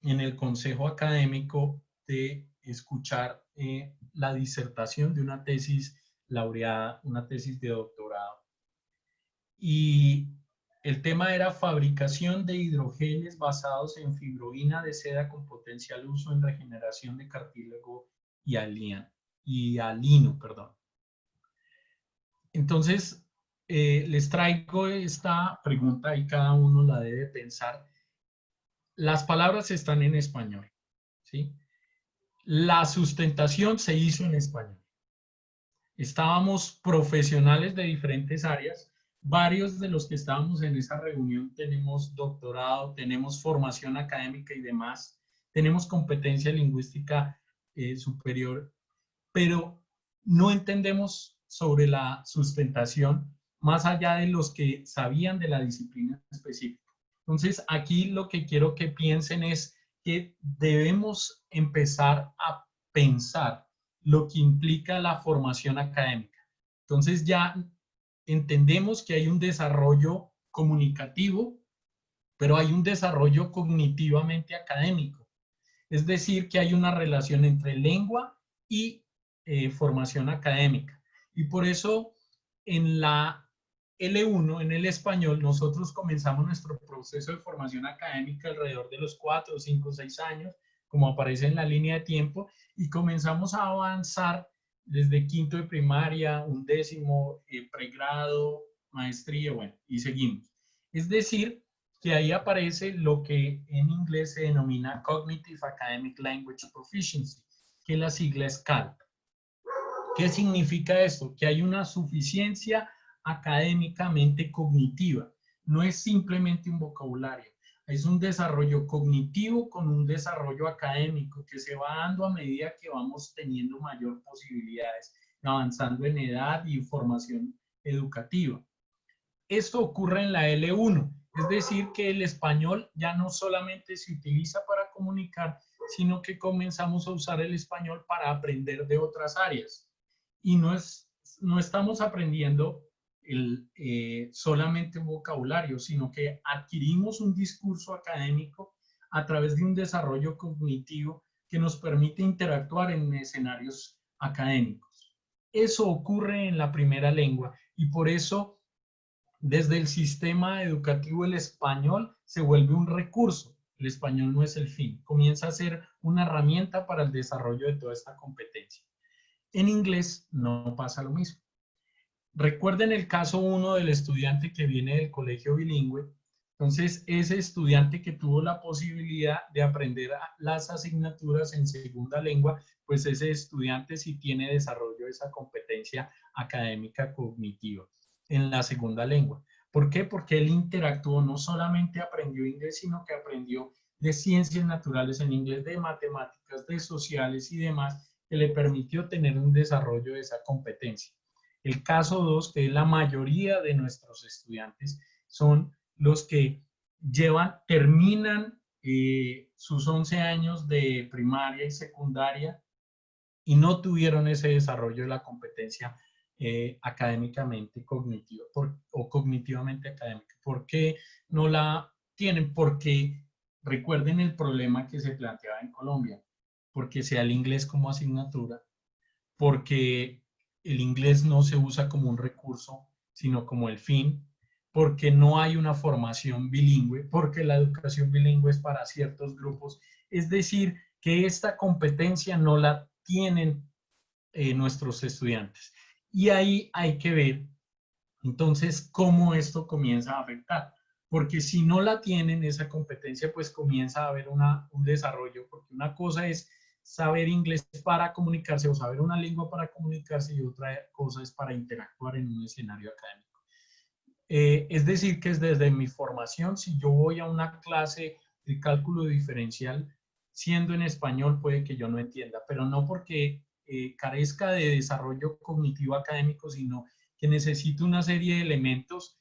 A: en el consejo académico de escuchar la disertación de una tesis laureada, una tesis de doctorado. Y el tema era fabricación de hidrogeles basados en fibroína de seda con potencial uso en regeneración de cartílago y alino, perdón. Entonces, les traigo esta pregunta y cada uno la debe pensar. Las palabras están en español, ¿sí? La sustentación se hizo en español. Estábamos profesionales de diferentes áreas. Varios de los que estábamos en esa reunión tenemos doctorado, tenemos formación académica y demás, tenemos competencia lingüística superior, pero no entendemos sobre la sustentación más allá de los que sabían de la disciplina específica. Entonces, aquí lo que quiero que piensen es que debemos empezar a pensar lo que implica la formación académica. Entonces, ya entendemos que hay un desarrollo comunicativo, pero hay un desarrollo cognitivamente académico. Es decir, que hay una relación entre lengua y formación académica. Y por eso en la L1, en el español, nosotros comenzamos nuestro proceso de formación académica alrededor de los 4, 5, 6 años, como aparece en la línea de tiempo, y comenzamos a avanzar desde quinto de primaria, undécimo, pregrado, maestría, bueno, y seguimos. Es decir, que ahí aparece lo que en inglés se denomina Cognitive Academic Language Proficiency, que la sigla es CALP. ¿Qué significa esto? Que hay una suficiencia académicamente cognitiva. No es simplemente un vocabulario, es un desarrollo cognitivo con un desarrollo académico que se va dando a medida que vamos teniendo mayor posibilidades, avanzando en edad y formación educativa. Esto ocurre en la L1, es decir, que el español ya no solamente se utiliza para comunicar, sino que comenzamos a usar el español para aprender de otras áreas. Y no estamos aprendiendo solamente un vocabulario, sino que adquirimos un discurso académico a través de un desarrollo cognitivo que nos permite interactuar en escenarios académicos. Eso ocurre en la primera lengua, y por eso desde el sistema educativo el español se vuelve un recurso. El español no es el fin, comienza a ser una herramienta para el desarrollo de toda esta competencia. En inglés no pasa lo mismo. Recuerden el caso 1 del estudiante que viene del colegio bilingüe. Entonces, ese estudiante que tuvo la posibilidad de aprender las asignaturas en segunda lengua, pues ese estudiante sí tiene desarrollo de esa competencia académica cognitiva en la segunda lengua. ¿Por qué? Porque él interactuó, no solamente aprendió inglés, sino que aprendió de ciencias naturales en inglés, de matemáticas, de sociales y demás, que le permitió tener un desarrollo de esa competencia. El caso 2, que es la mayoría de nuestros estudiantes, son los que terminan sus 11 años de primaria y secundaria y no tuvieron ese desarrollo de la competencia académicamente cognitiva o cognitivamente académica. ¿Por qué no la tienen? Porque recuerden el problema que se planteaba en Colombia, porque sea el inglés como asignatura, porque el inglés no se usa como un recurso, sino como el fin, porque no hay una formación bilingüe, porque la educación bilingüe es para ciertos grupos. Es decir, que esta competencia no la tienen nuestros estudiantes. Y ahí hay que ver, entonces, cómo esto comienza a afectar. porque si no la tienen, esa competencia, pues comienza a haber un desarrollo, porque una cosa es saber inglés para comunicarse o saber una lengua para comunicarse y otra cosa es para interactuar en un escenario académico. Es decir, que desde mi formación, si yo voy a una clase de cálculo diferencial, siendo en español, puede que yo no entienda, pero no porque carezca de desarrollo cognitivo académico, sino que necesito una serie de elementos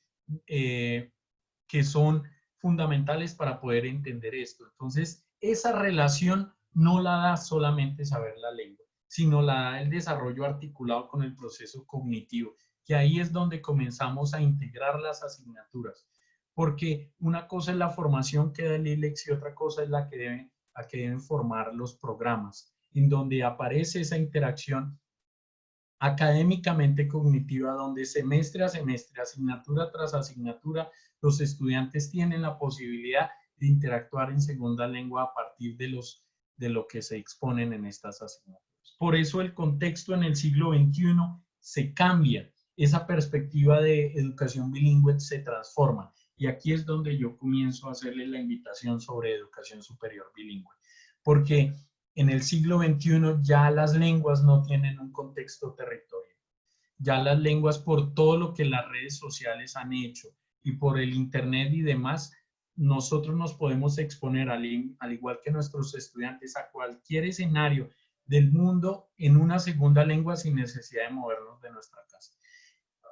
A: que son fundamentales para poder entender esto. Entonces, esa relación no la da solamente saber la lengua, sino la da el desarrollo articulado con el proceso cognitivo, que ahí es donde comenzamos a integrar las asignaturas, porque una cosa es la formación que da el ILEX y otra cosa es la que deben formar los programas, en donde aparece esa interacción académicamente cognitiva, donde semestre a semestre, asignatura tras asignatura, los estudiantes tienen la posibilidad de interactuar en segunda lengua a partir de lo que se exponen en estas asignaturas. Por eso el contexto en el siglo XXI se cambia, esa perspectiva de educación bilingüe se transforma. Y aquí es donde yo comienzo a hacerle la invitación sobre educación superior bilingüe. Porque en el siglo XXI ya las lenguas no tienen un contexto territorial. Ya las lenguas, por todo lo que las redes sociales han hecho y por el Internet y demás, nosotros nos podemos exponer, al igual que nuestros estudiantes, a cualquier escenario del mundo en una segunda lengua sin necesidad de movernos de nuestra casa.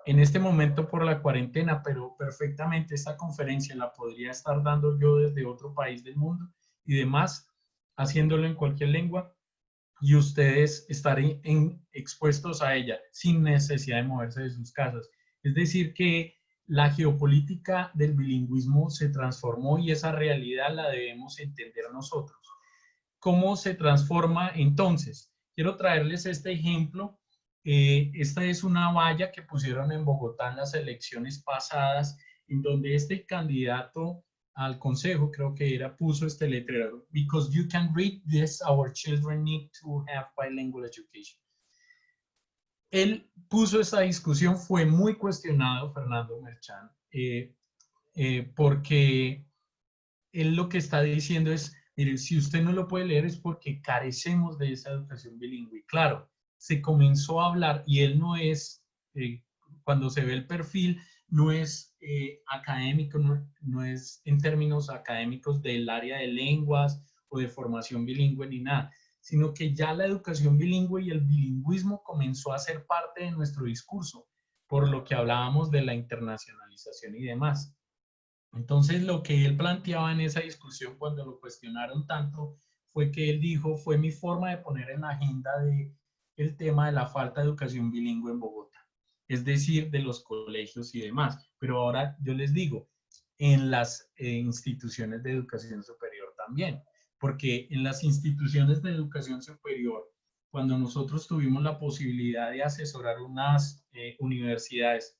A: En este momento por la cuarentena, pero perfectamente esta conferencia la podría estar dando yo desde otro país del mundo y demás, haciéndolo en cualquier lengua y ustedes estarán expuestos a ella sin necesidad de moverse de sus casas. Es decir, que la geopolítica del bilingüismo se transformó y esa realidad la debemos entender nosotros. ¿Cómo se transforma entonces? Quiero traerles este ejemplo. Esta es una valla que pusieron en Bogotá en las elecciones pasadas, en donde este candidato al consejo, creo que era, puso este letrero: "Because you can read this, our children need to have bilingual education". Él puso esta discusión, fue muy cuestionado, Fernando Merchán, porque él lo que está diciendo es, mire, si usted no lo puede leer es porque carecemos de esa educación bilingüe. Claro, se comenzó a hablar y él no es, cuando se ve el perfil, no es académico, no es en términos académicos del área de lenguas o de formación bilingüe ni nada, sino que ya la educación bilingüe y el bilingüismo comenzó a ser parte de nuestro discurso, por lo que hablábamos de la internacionalización y demás. Entonces, lo que él planteaba en esa discusión cuando lo cuestionaron tanto fue que él dijo, fue mi forma de poner en la agenda el tema de la falta de educación bilingüe en Bogotá, es decir, de los colegios y demás. Pero ahora yo les digo, en las instituciones de educación superior también, porque en las instituciones de educación superior, cuando nosotros tuvimos la posibilidad de asesorar unas universidades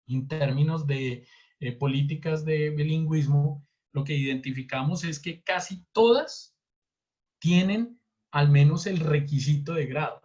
A: en términos de políticas de bilingüismo, lo que identificamos es que casi todas tienen al menos el requisito de grado,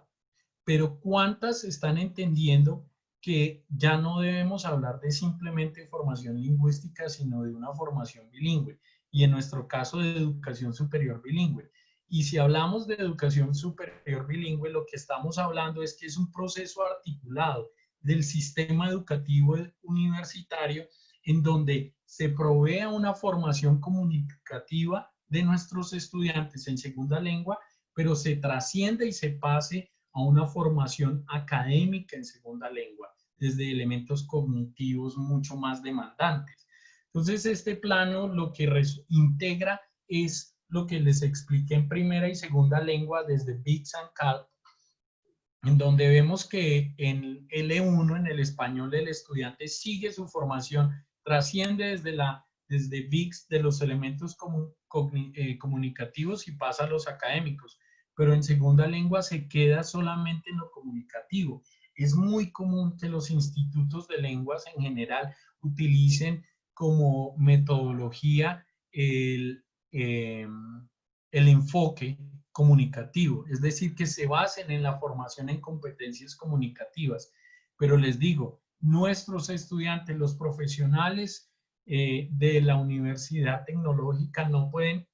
A: pero ¿cuántas están entendiendo que ya no debemos hablar de simplemente formación lingüística, sino de una formación bilingüe? Y en nuestro caso de educación superior bilingüe. Y si hablamos de educación superior bilingüe, lo que estamos hablando es que es un proceso articulado del sistema educativo universitario en donde se provea una formación comunicativa de nuestros estudiantes en segunda lengua, pero se trasciende y se pase a una formación académica en segunda lengua, desde elementos cognitivos mucho más demandantes. Entonces, este plano lo que integra es lo que les expliqué en primera y segunda lengua desde BICS and CALP, en donde vemos que en L1, en el español, el estudiante sigue su formación, trasciende desde VIX de los elementos comunicativos y pasa a los académicos, pero en segunda lengua se queda solamente en lo comunicativo. Es muy común que los institutos de lenguas en general utilicen como metodología el enfoque comunicativo, es decir, que se basen en la formación en competencias comunicativas. Pero les digo, nuestros estudiantes, los profesionales de la universidad tecnológica no pueden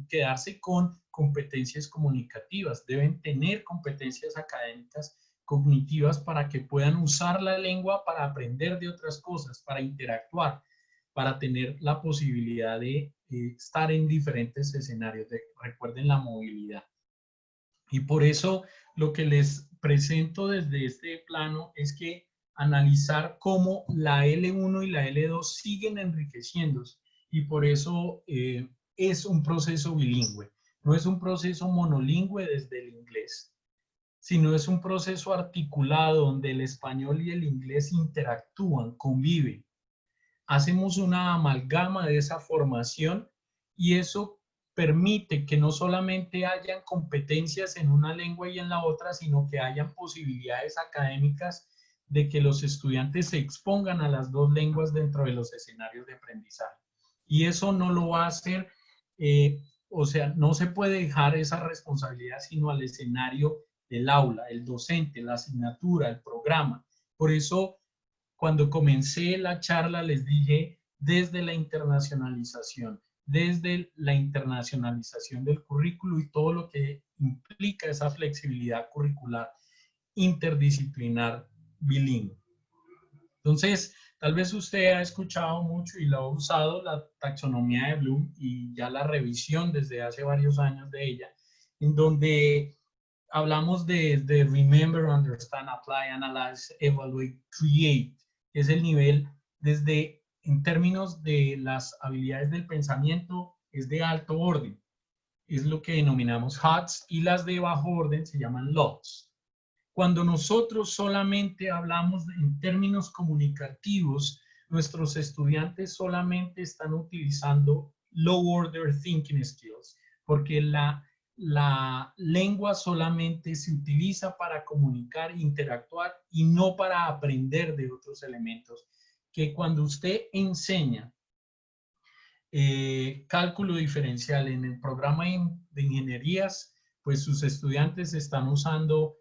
A: quedarse con competencias comunicativas, deben tener competencias académicas cognitivas para que puedan usar la lengua para aprender de otras cosas, para interactuar, para tener la posibilidad de estar en diferentes escenarios. Recuerden la movilidad. Y por eso lo que les presento desde este plano es que analizar cómo la L1 y la L2 siguen enriqueciéndose y por eso es un proceso bilingüe. No es un proceso monolingüe desde el inglés, sino es un proceso articulado donde el español y el inglés interactúan, conviven. Hacemos una amalgama de esa formación y eso permite que no solamente hayan competencias en una lengua y en la otra, sino que hayan posibilidades académicas de que los estudiantes se expongan a las dos lenguas dentro de los escenarios de aprendizaje. Y eso no lo va a hacer, o sea, no se puede dejar esa responsabilidad sino al escenario del aula, el docente, la asignatura, el programa. Por eso, cuando comencé la charla les dije desde la internacionalización del currículo y todo lo que implica esa flexibilidad curricular interdisciplinar bilingüe. Entonces, tal vez usted ha escuchado mucho y lo ha usado la taxonomía de Bloom y ya la revisión desde hace varios años de ella, en donde hablamos de Remember, Understand, Apply, Analyze, Evaluate, Create. Es el nivel desde, en términos de las habilidades del pensamiento, es de alto orden. Es lo que denominamos HATS y las de bajo orden se llaman LOTS. Cuando nosotros solamente hablamos en términos comunicativos, nuestros estudiantes solamente están utilizando low order thinking skills, porque la lengua solamente se utiliza para comunicar, interactuar y no para aprender de otros elementos. Que cuando usted enseña cálculo diferencial en el programa de ingenierías, pues sus estudiantes están usando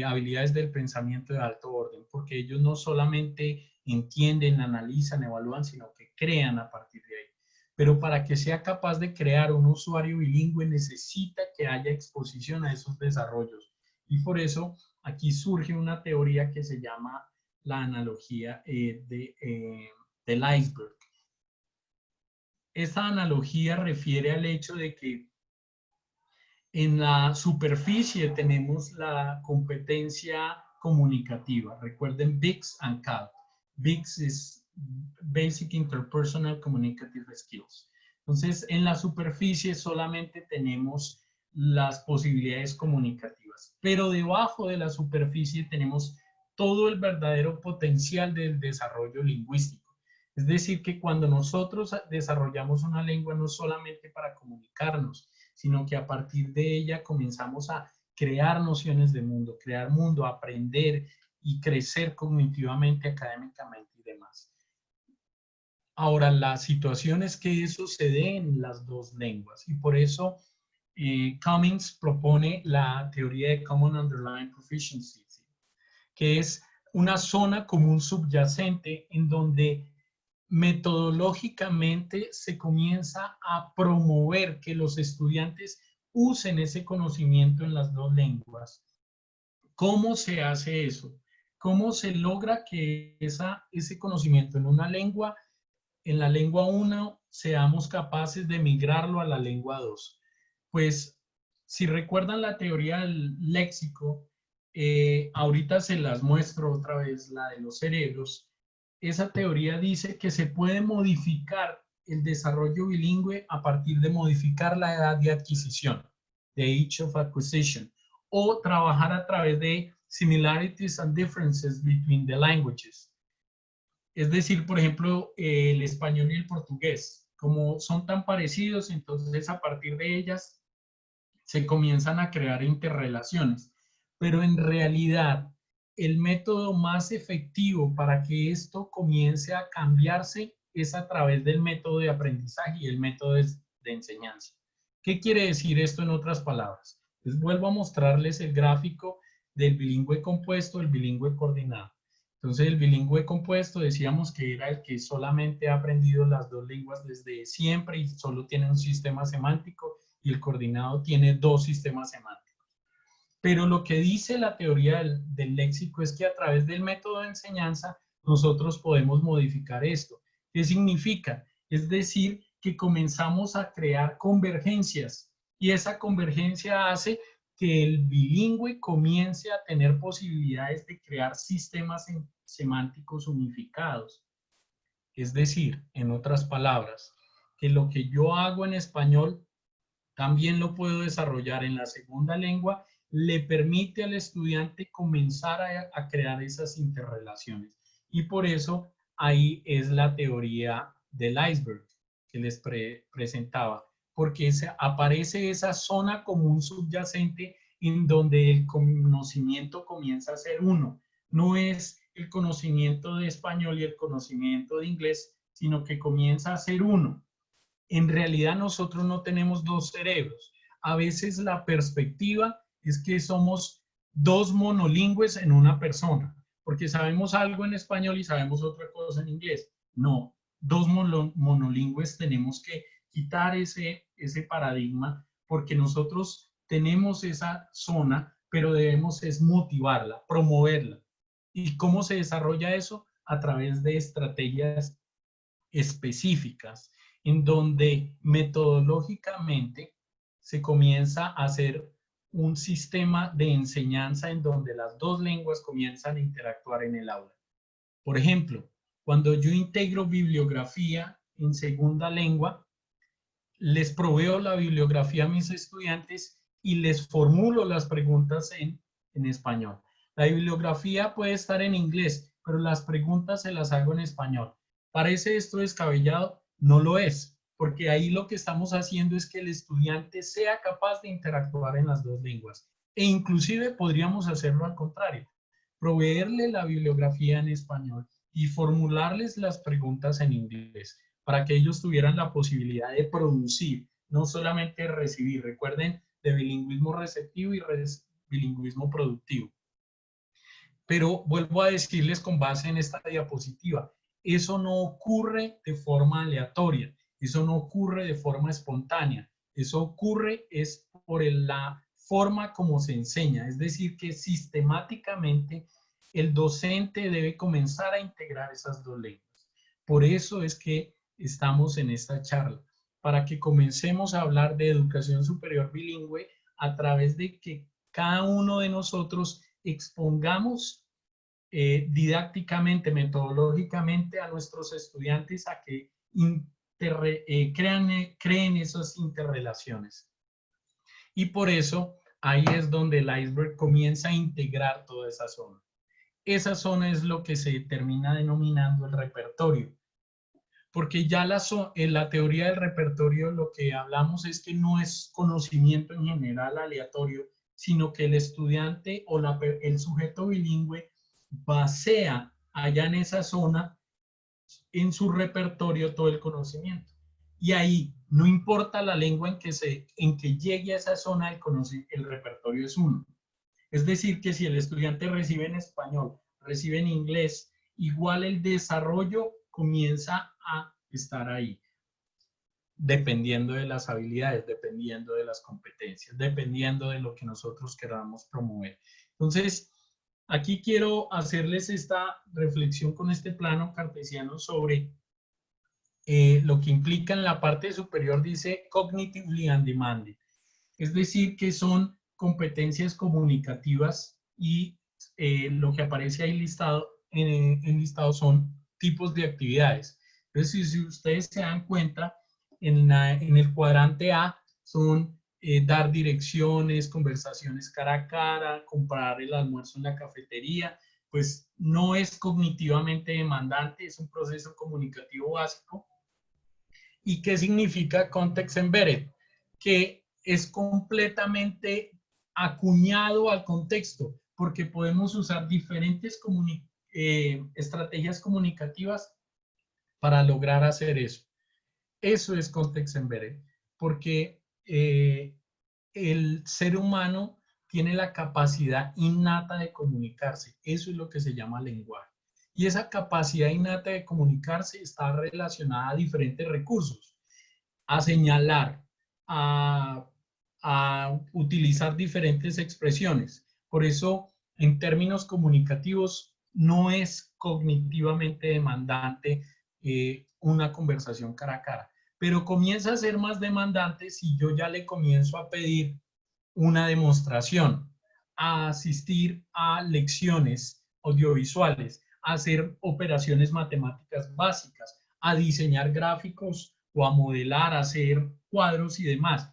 A: habilidades del pensamiento de alto orden, porque ellos no solamente entienden, analizan, evalúan, sino que crean a partir de ahí. Pero para que sea capaz de crear un usuario bilingüe necesita que haya exposición a esos desarrollos. Y por eso aquí surge una teoría que se llama la analogía del iceberg. Esta analogía refiere al hecho de que en la superficie tenemos la competencia comunicativa. Recuerden BICS and CALP. BICS es Basic Interpersonal Communicative Skills. Entonces, en la superficie solamente tenemos las posibilidades comunicativas, pero debajo de la superficie tenemos todo el verdadero potencial del desarrollo lingüístico. Es decir, que cuando nosotros desarrollamos una lengua no solamente para comunicarnos, sino que a partir de ella comenzamos a crear nociones de mundo, crear mundo, aprender y crecer cognitivamente, académicamente y demás. Ahora, la situación es que eso se dé en las dos lenguas y por eso Cummings propone la teoría de Common Underlying Proficiency, que es una zona común subyacente en donde metodológicamente se comienza a promover que los estudiantes usen ese conocimiento en las dos lenguas. ¿Cómo se hace eso? ¿Cómo se logra que ese conocimiento en una lengua, en la lengua 1, seamos capaces de migrarlo a la lengua 2? Pues, si recuerdan la teoría del léxico, ahorita se las muestro otra vez, la de los cerebros. Esa teoría dice que se puede modificar el desarrollo bilingüe a partir de modificar la edad de adquisición, the age of acquisition, o trabajar a través de similarities and differences between the languages. Es decir, por ejemplo, el español y el portugués, como son tan parecidos, entonces a partir de ellas se comienzan a crear interrelaciones. Pero en realidad, el método más efectivo para que esto comience a cambiarse es a través del método de aprendizaje y el método de enseñanza. ¿Qué quiere decir esto en otras palabras? Les vuelvo a mostrarles el gráfico del bilingüe compuesto, el bilingüe coordinado. Entonces el bilingüe compuesto decíamos que era el que solamente ha aprendido las dos lenguas desde siempre y solo tiene un sistema semántico, y el coordinado tiene dos sistemas semánticos. Pero lo que dice la teoría del léxico es que a través del método de enseñanza nosotros podemos modificar esto. ¿Qué significa? Es decir, que comenzamos a crear convergencias, y esa convergencia hace que el bilingüe comience a tener posibilidades de crear sistemas semánticos unificados. Es decir, en otras palabras, que lo que yo hago en español también lo puedo desarrollar en la segunda lengua, le permite al estudiante comenzar a crear esas interrelaciones. Y por eso ahí es la teoría del iceberg que les presentaba, porque aparece esa zona común subyacente en donde el conocimiento comienza a ser uno. No es el conocimiento de español y el conocimiento de inglés, sino que comienza a ser uno. En realidad nosotros no tenemos dos cerebros. A veces la perspectiva es que somos dos monolingües en una persona, porque sabemos algo en español y sabemos otra cosa en inglés. No, dos monolingües. Tenemos que quitar ese paradigma, porque nosotros tenemos esa zona, pero debemos es motivarla, promoverla. ¿Y cómo se desarrolla eso? A través de estrategias específicas, en donde metodológicamente se comienza a hacer un sistema de enseñanza en donde las dos lenguas comienzan a interactuar en el aula. Por ejemplo, cuando yo integro bibliografía en segunda lengua, les proveo la bibliografía a mis estudiantes y les formulo las preguntas en español. La bibliografía puede estar en inglés, pero las preguntas se las hago en español. ¿Parece esto descabellado? No lo es, porque ahí lo que estamos haciendo es que el estudiante sea capaz de interactuar en las dos lenguas. E inclusive podríamos hacerlo al contrario, proveerle la bibliografía en español y formularles las preguntas en inglés, para que ellos tuvieran la posibilidad de producir, no solamente recibir. Recuerden, de bilingüismo receptivo y bilingüismo productivo. Pero vuelvo a decirles con base en esta diapositiva, eso no ocurre de forma aleatoria, eso no ocurre de forma espontánea, eso ocurre es por la forma como se enseña, es decir, que sistemáticamente el docente debe comenzar a integrar esas dos lenguas. Por eso es que estamos en esta charla, para que comencemos a hablar de educación superior bilingüe a través de que cada uno de nosotros expongamos didácticamente, metodológicamente a nuestros estudiantes a que creen esas interrelaciones. Y por eso ahí es donde el iceberg comienza a integrar toda esa zona. Esa zona es lo que se termina denominando el repertorio, porque ya en la teoría del repertorio lo que hablamos es que no es conocimiento en general aleatorio, sino que el estudiante o el sujeto bilingüe basea allá en esa zona, en su repertorio, todo el conocimiento. Y ahí, no importa la lengua en que llegue a esa zona, el repertorio es uno. Es decir, que si el estudiante recibe en español, recibe en inglés, igual el desarrollo comienza a estar ahí, dependiendo de las habilidades, dependiendo de las competencias, dependiendo de lo que nosotros queramos promover. Entonces, aquí quiero hacerles esta reflexión con este plano cartesiano sobre lo que implica en la parte superior, dice cognitively and demanding. Es decir, que son competencias comunicativas, y lo que aparece ahí listado, en listado son tipos de actividades. Entonces, si ustedes se dan cuenta, en el cuadrante A son dar direcciones, conversaciones cara a cara, comprar el almuerzo en la cafetería. Pues no es cognitivamente demandante, es un proceso comunicativo básico. ¿Y qué significa Context Embedded? Que es completamente acuñado al contexto, porque podemos usar diferentes estrategias comunicativas para lograr hacer eso. Eso es Context Embedded, porque el ser humano tiene la capacidad innata de comunicarse. Eso es lo que se llama lenguaje. Y esa capacidad innata de comunicarse está relacionada a diferentes recursos, a señalar, a utilizar diferentes expresiones. Por eso, en términos comunicativos, no es cognitivamente demandante una conversación cara a cara, pero comienza a ser más demandante si yo ya le comienzo a pedir una demostración, a asistir a lecciones audiovisuales, a hacer operaciones matemáticas básicas, a diseñar gráficos o a modelar, a hacer cuadros y demás.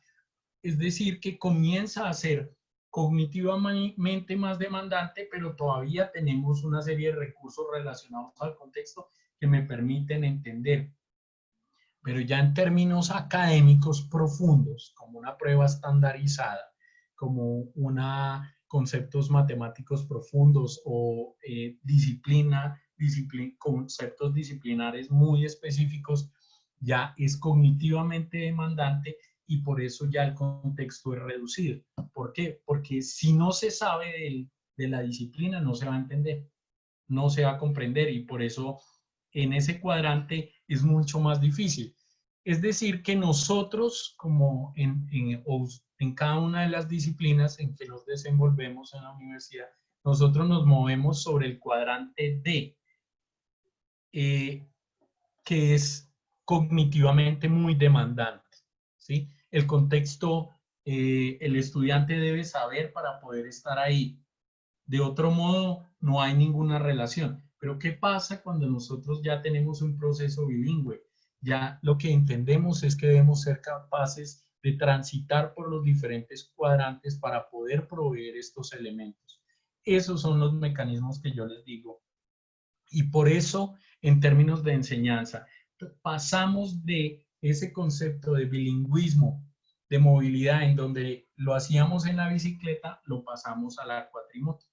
A: Es decir, que comienza a ser cognitivamente más demandante, pero todavía tenemos una serie de recursos relacionados al contexto que me permiten entender. Pero ya en términos académicos profundos, como una prueba estandarizada, como conceptos matemáticos profundos o conceptos disciplinares muy específicos, ya es cognitivamente demandante y por eso ya el contexto es reducido. ¿Por qué? Porque si no se sabe de la disciplina, no se va a entender, no se va a comprender y por eso en ese cuadrante es mucho más difícil. Es decir, que nosotros, como en cada una de las disciplinas en que nos desenvolvemos en la universidad, nosotros nos movemos sobre el cuadrante D, que es cognitivamente muy demandante, ¿sí? El contexto, el estudiante debe saber para poder estar ahí. De otro modo, no hay ninguna relación. Pero ¿qué pasa cuando nosotros ya tenemos un proceso bilingüe? Ya lo que entendemos es que debemos ser capaces de transitar por los diferentes cuadrantes para poder proveer estos elementos. Esos son los mecanismos que yo les digo. Y por eso, en términos de enseñanza, pasamos de ese concepto de bilingüismo, de movilidad, en donde lo hacíamos en la bicicleta, lo pasamos a la cuatrimoto,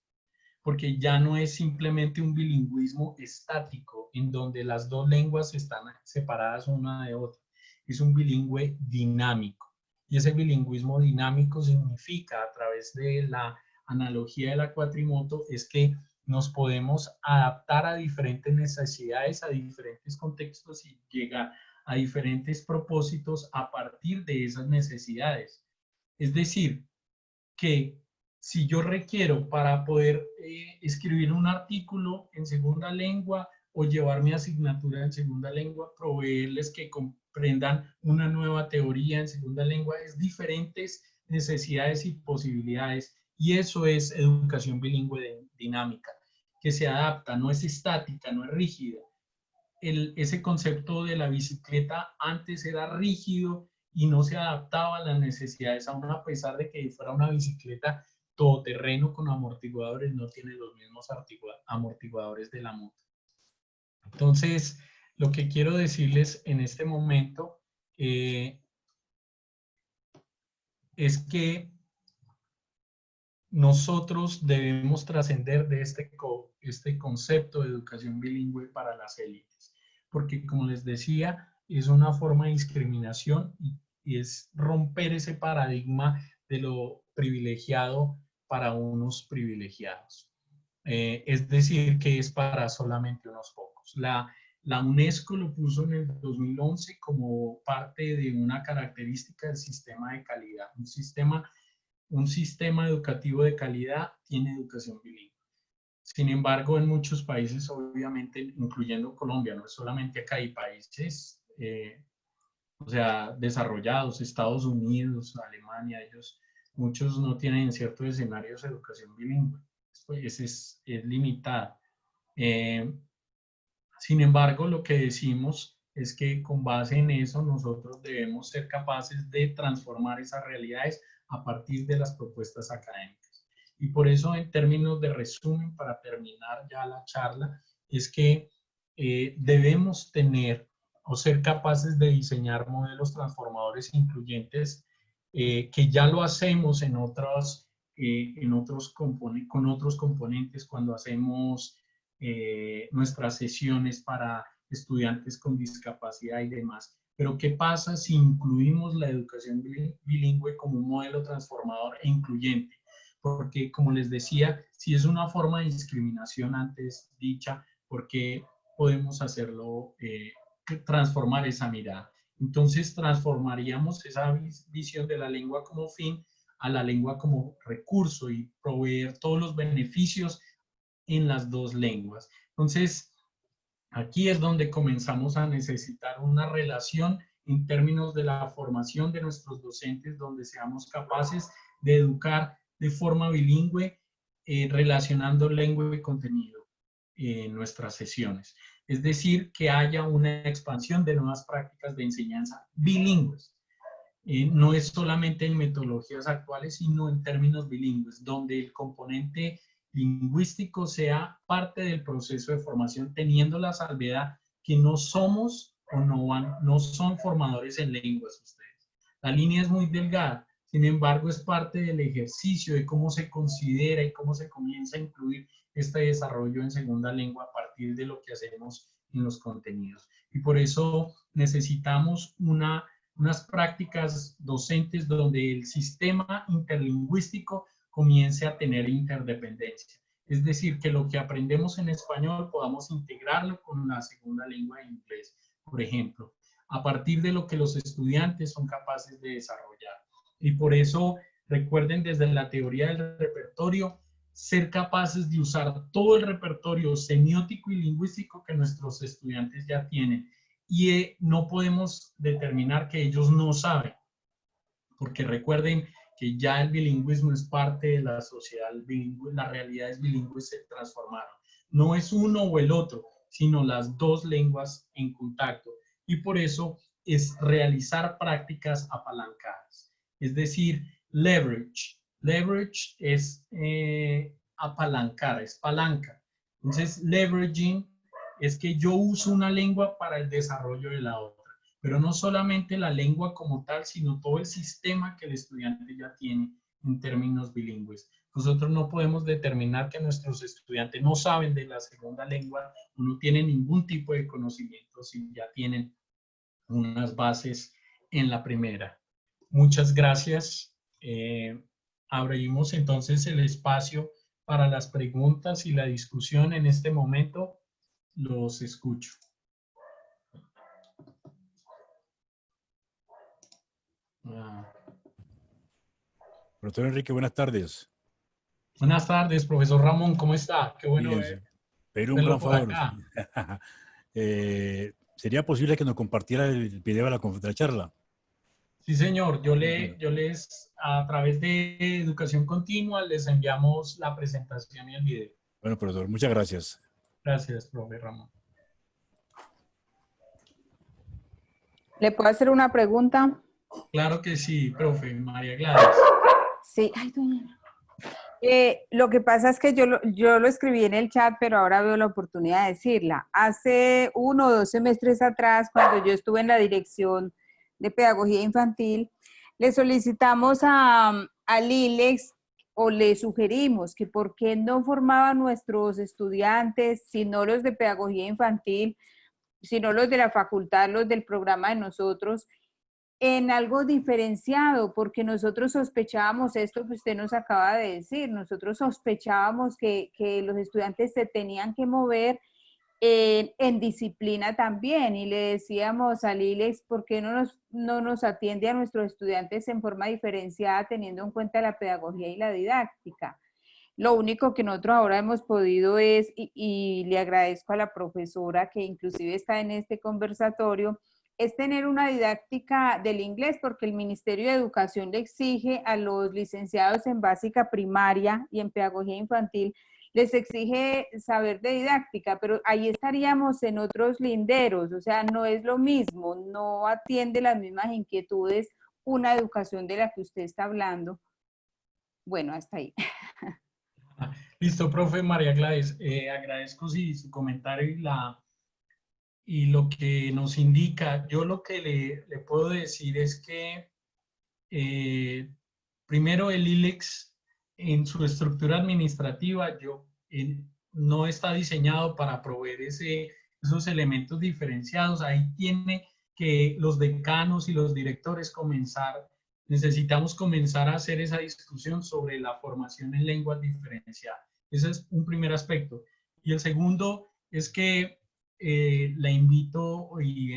A: porque ya no es simplemente un bilingüismo estático, en donde las dos lenguas están separadas una de otra. Es un bilingüe dinámico. Y ese bilingüismo dinámico significa, a través de la analogía de la cuatrimoto, es que nos podemos adaptar a diferentes necesidades, a diferentes contextos y llegar a diferentes propósitos a partir de esas necesidades. Es decir, que si yo requiero para poder escribir un artículo en segunda lengua o llevar mi asignatura en segunda lengua, proveerles que comprendan una nueva teoría en segunda lengua, es diferentes necesidades y posibilidades. Y eso es educación bilingüe dinámica, que se adapta, no es estática, no es rígida. Ese concepto de la bicicleta antes era rígido y no se adaptaba a las necesidades, aún a pesar de que fuera una bicicleta todoterreno con amortiguadores, no tiene los mismos amortiguadores de la moto. Entonces, lo que quiero decirles en este momento es que nosotros debemos trascender de este concepto de educación bilingüe para las élites, porque como les decía, es una forma de discriminación y es romper ese paradigma de lo privilegiado para unos privilegiados. Es decir, que es para solamente unos pocos. La UNESCO lo puso en el 2011 como parte de una característica del sistema de calidad, un sistema educativo de calidad tiene educación bilingüe. Sin embargo, en muchos países, obviamente, incluyendo Colombia, no es solamente acá, hay países, o sea, desarrollados, Estados Unidos, Alemania, muchos no tienen en ciertos escenarios educación bilingüe. Pues es limitada. Sin embargo, lo que decimos es que con base en eso nosotros debemos ser capaces de transformar esas realidades a partir de las propuestas académicas. Y por eso, en términos de resumen, para terminar ya la charla, es que debemos tener o ser capaces de diseñar modelos transformadores incluyentes que ya lo hacemos con otros componentes cuando hacemos nuestras sesiones para estudiantes con discapacidad y demás. Pero ¿qué pasa si incluimos la educación bilingüe como un modelo transformador e incluyente? Porque, como les decía, si es una forma de discriminación antes dicha, porque podemos hacerlo, transformar esa mirada. Entonces transformaríamos esa visión de la lengua como fin a la lengua como recurso y proveer todos los beneficios en las dos lenguas. Entonces, aquí es donde comenzamos a necesitar una relación en términos de la formación de nuestros docentes, donde seamos capaces de educar de forma bilingüe, relacionando lengua y contenido en nuestras sesiones. Es decir, que haya una expansión de nuevas prácticas de enseñanza bilingües. No es solamente en metodologías actuales, sino en términos bilingües, donde el componente lingüístico sea parte del proceso de formación, teniendo la salvedad que no somos o no son formadores en lenguas ustedes. La línea es muy delgada, sin embargo es parte del ejercicio de cómo se considera y cómo se comienza a incluir este desarrollo en segunda lengua a partir de lo que hacemos en los contenidos. Y por eso necesitamos unas prácticas docentes donde el sistema interlingüístico comience a tener interdependencia. Es decir, que lo que aprendemos en español podamos integrarlo con la segunda lengua de inglés, por ejemplo, a partir de lo que los estudiantes son capaces de desarrollar. Y por eso, recuerden desde la teoría del repertorio, ser capaces de usar todo el repertorio semiótico y lingüístico que nuestros estudiantes ya tienen. Y no podemos determinar que ellos no saben, porque recuerden que ya el bilingüismo es parte de la sociedad bilingüe, las realidades bilingües se transformaron. No es uno o el otro, sino las dos lenguas en contacto. Y por eso es realizar prácticas apalancadas. Es decir, leverage. Leverage es apalancar, es palanca. Entonces, leveraging es que yo uso una lengua para el desarrollo de la otra. Pero no solamente la lengua como tal, sino todo el sistema que el estudiante ya tiene en términos bilingües. Nosotros no podemos determinar que nuestros estudiantes no saben de la segunda lengua o no tienen ningún tipo de conocimiento si ya tienen unas bases en la primera. Muchas gracias. Abrimos entonces el espacio para las preguntas y la discusión. En este momento los escucho.
B: Profesor Enrique, buenas tardes.
A: Buenas tardes, profesor Ramón, ¿cómo está? Qué bueno
B: pedir un
A: verlo
B: gran
A: por
B: favor.
A: acá.
B: ¿Sería posible que nos compartiera el video de la charla?
A: Sí, señor. Yo les, a través de Educación Continua, les enviamos la presentación y el video.
B: Bueno, profesor, muchas gracias.
A: Gracias, profe Ramón.
C: ¿Le puedo hacer una pregunta?
A: Claro que sí, profe, María Gladys.
C: Sí, ay, doña. Lo que pasa es que yo lo escribí en el chat, pero ahora veo la oportunidad de decirla. Hace 1 o 2 semestres atrás, cuando yo estuve en la dirección de pedagogía infantil, le solicitamos al ILEX o le sugerimos que por qué no formaban nuestros estudiantes, sino los de pedagogía infantil, sino los de la facultad, los del programa de nosotros, en algo diferenciado, porque nosotros sospechábamos esto que usted nos acaba de decir, nosotros sospechábamos que los estudiantes se tenían que mover en disciplina también, y le decíamos al ILEX, ¿por qué no nos atiende a nuestros estudiantes en forma diferenciada teniendo en cuenta la pedagogía y la didáctica? Lo único que nosotros ahora hemos podido es, y le agradezco a la profesora que inclusive está en este conversatorio, es tener una didáctica del inglés, porque el Ministerio de Educación le exige a los licenciados en básica primaria y en pedagogía infantil, les exige saber de didáctica, pero ahí estaríamos en otros linderos, o sea, no es lo mismo, no atiende las mismas inquietudes una educación de la que usted está hablando. Bueno, hasta ahí.
A: Listo, profe María Gladys. Agradezco su comentario y lo que nos indica. Yo lo que le puedo decir es que primero el ILEX en su estructura administrativa no está diseñado para proveer esos elementos diferenciados. Ahí tiene que los decanos y los directores necesitamos comenzar a hacer esa discusión sobre la formación en lenguas diferenciadas. Ese es un primer aspecto. Y el segundo es que la invito y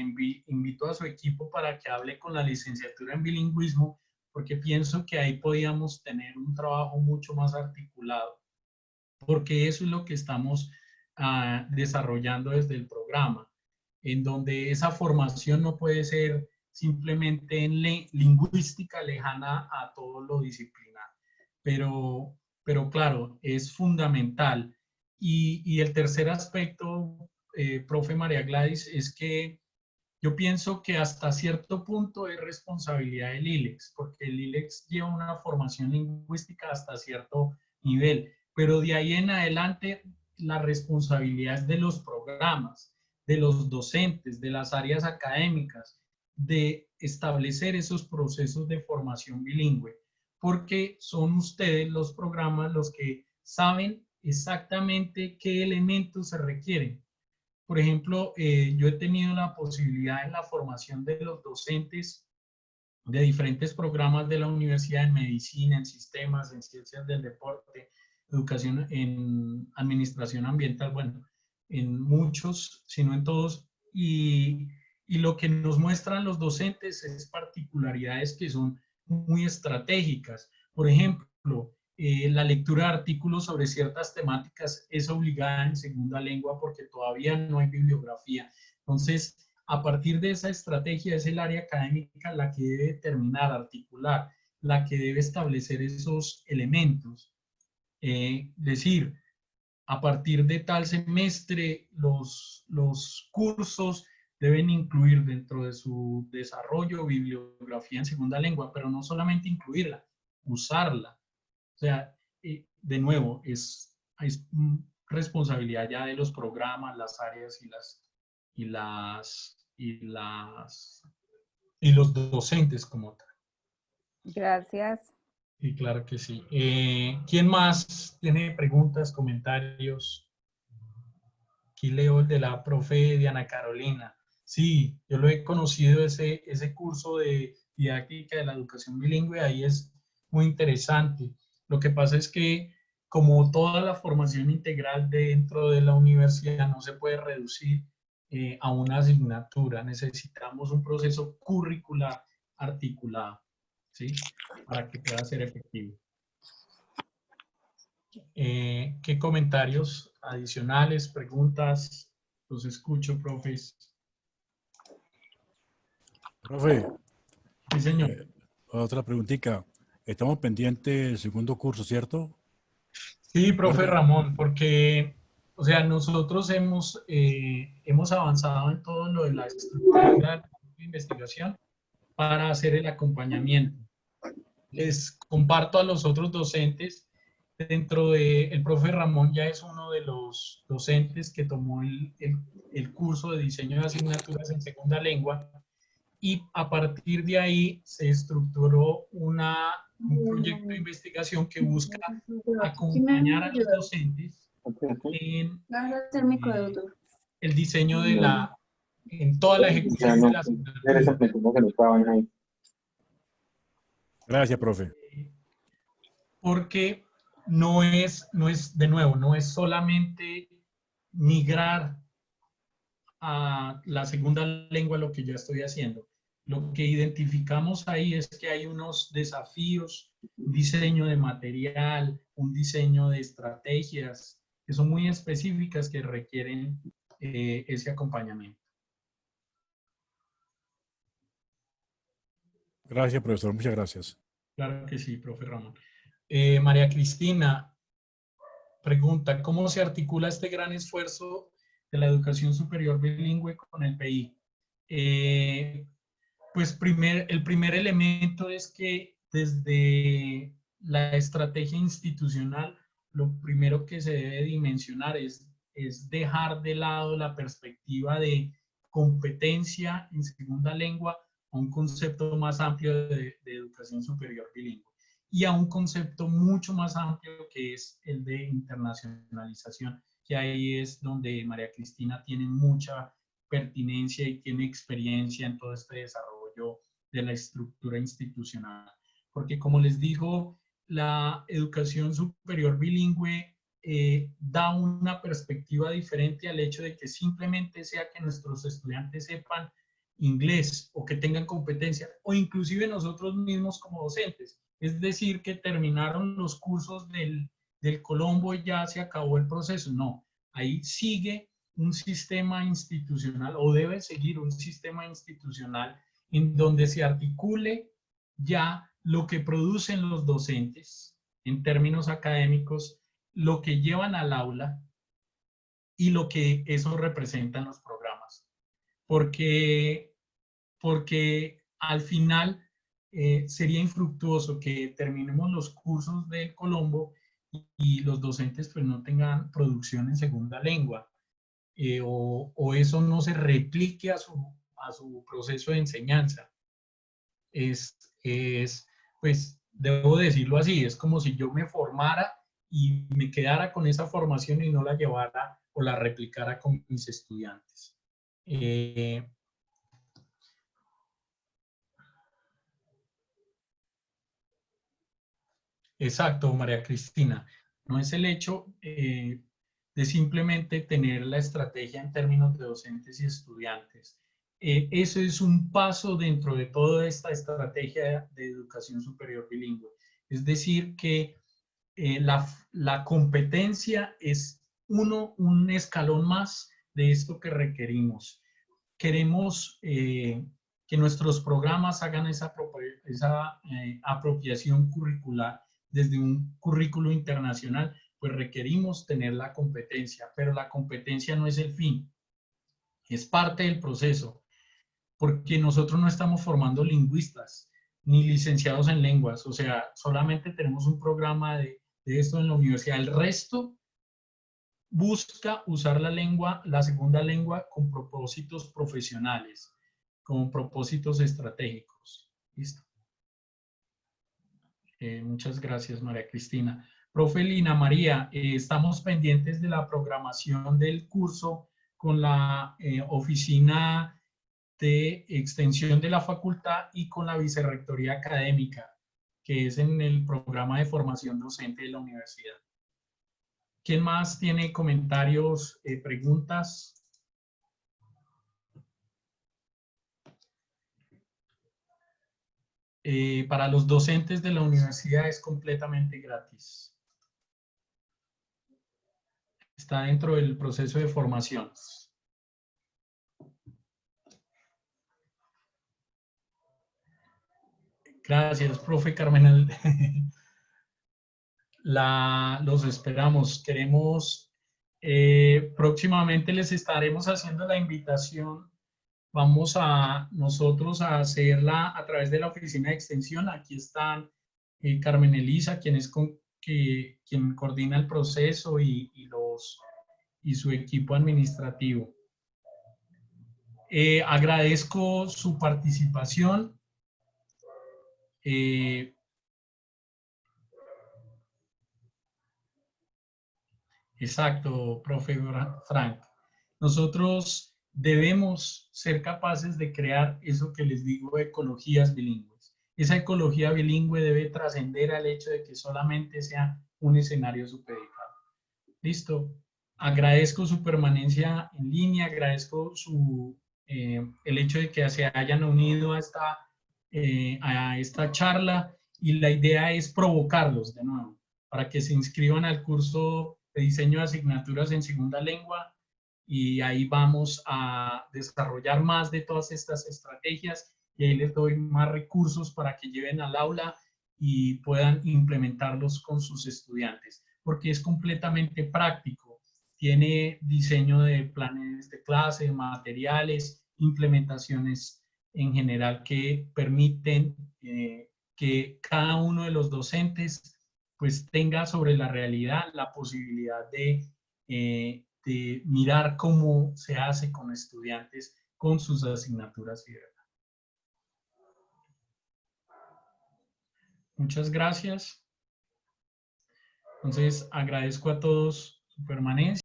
A: invito a su equipo para que hable con la licenciatura en bilingüismo, porque pienso que ahí podíamos tener un trabajo mucho más articulado, porque eso es lo que estamos desarrollando desde el programa, en donde esa formación no puede ser simplemente en lingüística lejana a todo lo disciplinar, pero claro, es fundamental. Y el tercer aspecto, profe María Gladys, es que yo pienso que hasta cierto punto es responsabilidad del ILEX, porque el ILEX lleva una formación lingüística hasta cierto nivel, pero de ahí en adelante la responsabilidad es de los programas, de los docentes, de las áreas académicas, de establecer esos procesos de formación bilingüe, porque son ustedes los programas los que saben exactamente qué elementos se requieren. Por ejemplo, yo he tenido la posibilidad en la formación de los docentes de diferentes programas de la universidad en medicina, en sistemas, en ciencias del deporte, educación, en administración ambiental, bueno, en muchos, si no en todos, y lo que nos muestran los docentes es particularidades que son muy estratégicas. Por ejemplo, la lectura de artículos sobre ciertas temáticas es obligada en segunda lengua porque todavía no hay bibliografía. Entonces, a partir de esa estrategia es el área académica la que debe determinar, articular, la que debe establecer esos elementos. Decir, a partir de tal semestre, los cursos deben incluir dentro de su desarrollo bibliografía en segunda lengua, pero no solamente incluirla, usarla. O sea, de nuevo, es responsabilidad ya de los programas, las áreas y los docentes como tal.
C: Gracias.
A: Y claro que sí. ¿Quién más tiene preguntas, comentarios? Aquí leo el de la profe Diana Carolina. Sí, yo lo he conocido, ese curso de didáctica de la educación bilingüe, ahí es muy interesante. Lo que pasa es que como toda la formación integral dentro de la universidad no se puede reducir a una asignatura, necesitamos un proceso curricular articulado, ¿sí? Para que pueda ser efectivo. ¿Qué comentarios adicionales, preguntas? Los escucho, profes.
B: Profe,
A: Sí, señor.
B: otra preguntita. Estamos pendientes del segundo curso, ¿cierto?
A: Sí, profe
B: ¿Recuerda?
A: Ramón, porque, o sea, nosotros hemos avanzado en todo lo de la estructura de investigación para hacer el acompañamiento. Les comparto a los otros docentes, dentro de, el profe Ramón ya es uno de los docentes que tomó el curso de diseño de asignaturas en segunda lengua, y a partir de ahí se estructuró un proyecto de investigación que busca acompañar a los docentes en el diseño de en toda la ejecución de la asignatura.
B: Gracias, profe.
A: Porque de nuevo, no es solamente migrar a la segunda lengua lo que yo estoy haciendo. Lo que identificamos ahí es que hay unos desafíos, un diseño de material, un diseño de estrategias que son muy específicas que requieren ese acompañamiento.
B: Gracias, profesor. Muchas gracias.
A: Claro que sí, profe Ramón. María Cristina pregunta, ¿cómo se articula este gran esfuerzo de la educación superior bilingüe con el PI? Pues el primer elemento es que desde la estrategia institucional, lo primero que se debe dimensionar es dejar de lado la perspectiva de competencia en segunda lengua a un concepto más amplio de educación superior bilingüe y a un concepto mucho más amplio que es el de internacionalización, que ahí es donde María Cristina tiene mucha pertinencia y tiene experiencia en todo este desarrollo de la estructura institucional. Porque como les digo, la educación superior bilingüe da una perspectiva diferente al hecho de que simplemente sea que nuestros estudiantes sepan inglés o que tengan competencia, o inclusive nosotros mismos como docentes. Es decir, que terminaron los cursos del Colombo y ya se acabó el proceso. No, ahí sigue un sistema institucional, o debe seguir un sistema institucional en donde se articule ya lo que producen los docentes en términos académicos, lo que llevan al aula y lo que eso representa en los programas. Porque al final sería infructuoso que terminemos los cursos del Colombo y los docentes pues no tengan producción en segunda lengua, o eso no se replique a su proceso de enseñanza. Pues debo decirlo así, es como si yo me formara y me quedara con esa formación y no la llevara o la replicara con mis estudiantes. Exacto, María Cristina. No es el hecho de simplemente tener la estrategia en términos de docentes y estudiantes. Eso es un paso dentro de toda esta estrategia de educación superior bilingüe. Es decir, que la competencia es un escalón más de esto que requerimos. Queremos que nuestros programas hagan esa apropiación curricular desde un currículo internacional, pues requerimos tener la competencia, pero la competencia no es el fin, es parte del proceso, porque nosotros no estamos formando lingüistas ni licenciados en lenguas, o sea, solamente tenemos un programa de esto en la universidad. El resto busca usar la segunda lengua con propósitos profesionales, con propósitos estratégicos. ¿Listo? Muchas gracias, María Cristina. Profe Lina María, estamos pendientes de la programación del curso con la oficina de extensión de la facultad y con la vicerrectoría académica, que es en el programa de formación docente de la universidad. ¿Quién más tiene comentarios, preguntas? Para los docentes de la universidad es completamente gratis. Está dentro del proceso de formación. Gracias, profe Carmen. Los esperamos. Queremos, próximamente les estaremos haciendo la invitación. Vamos a nosotros a hacerla a través de la oficina de extensión. Aquí están Carmen Elisa, quien coordina el proceso y su equipo administrativo. Agradezco su participación. Exacto, profe Frank. Nosotros debemos ser capaces de crear eso que les digo, ecologías bilingües. Esa ecología bilingüe debe trascender al hecho de que solamente sea un escenario supeditado. Listo. Agradezco su permanencia en línea, agradezco el hecho de que se hayan unido a esta charla, y la idea es provocarlos de nuevo para que se inscriban al curso de diseño de asignaturas en segunda lengua, y ahí vamos a desarrollar más de todas estas estrategias, y ahí les doy más recursos para que lleven al aula y puedan implementarlos con sus estudiantes, porque es completamente práctico. Tiene diseño de planes de clase, materiales, implementaciones en general que permiten que cada uno de los docentes pues tenga sobre la realidad la posibilidad de mirar cómo se hace con estudiantes con sus asignaturas. Muchas gracias. Entonces agradezco a todos su permanencia.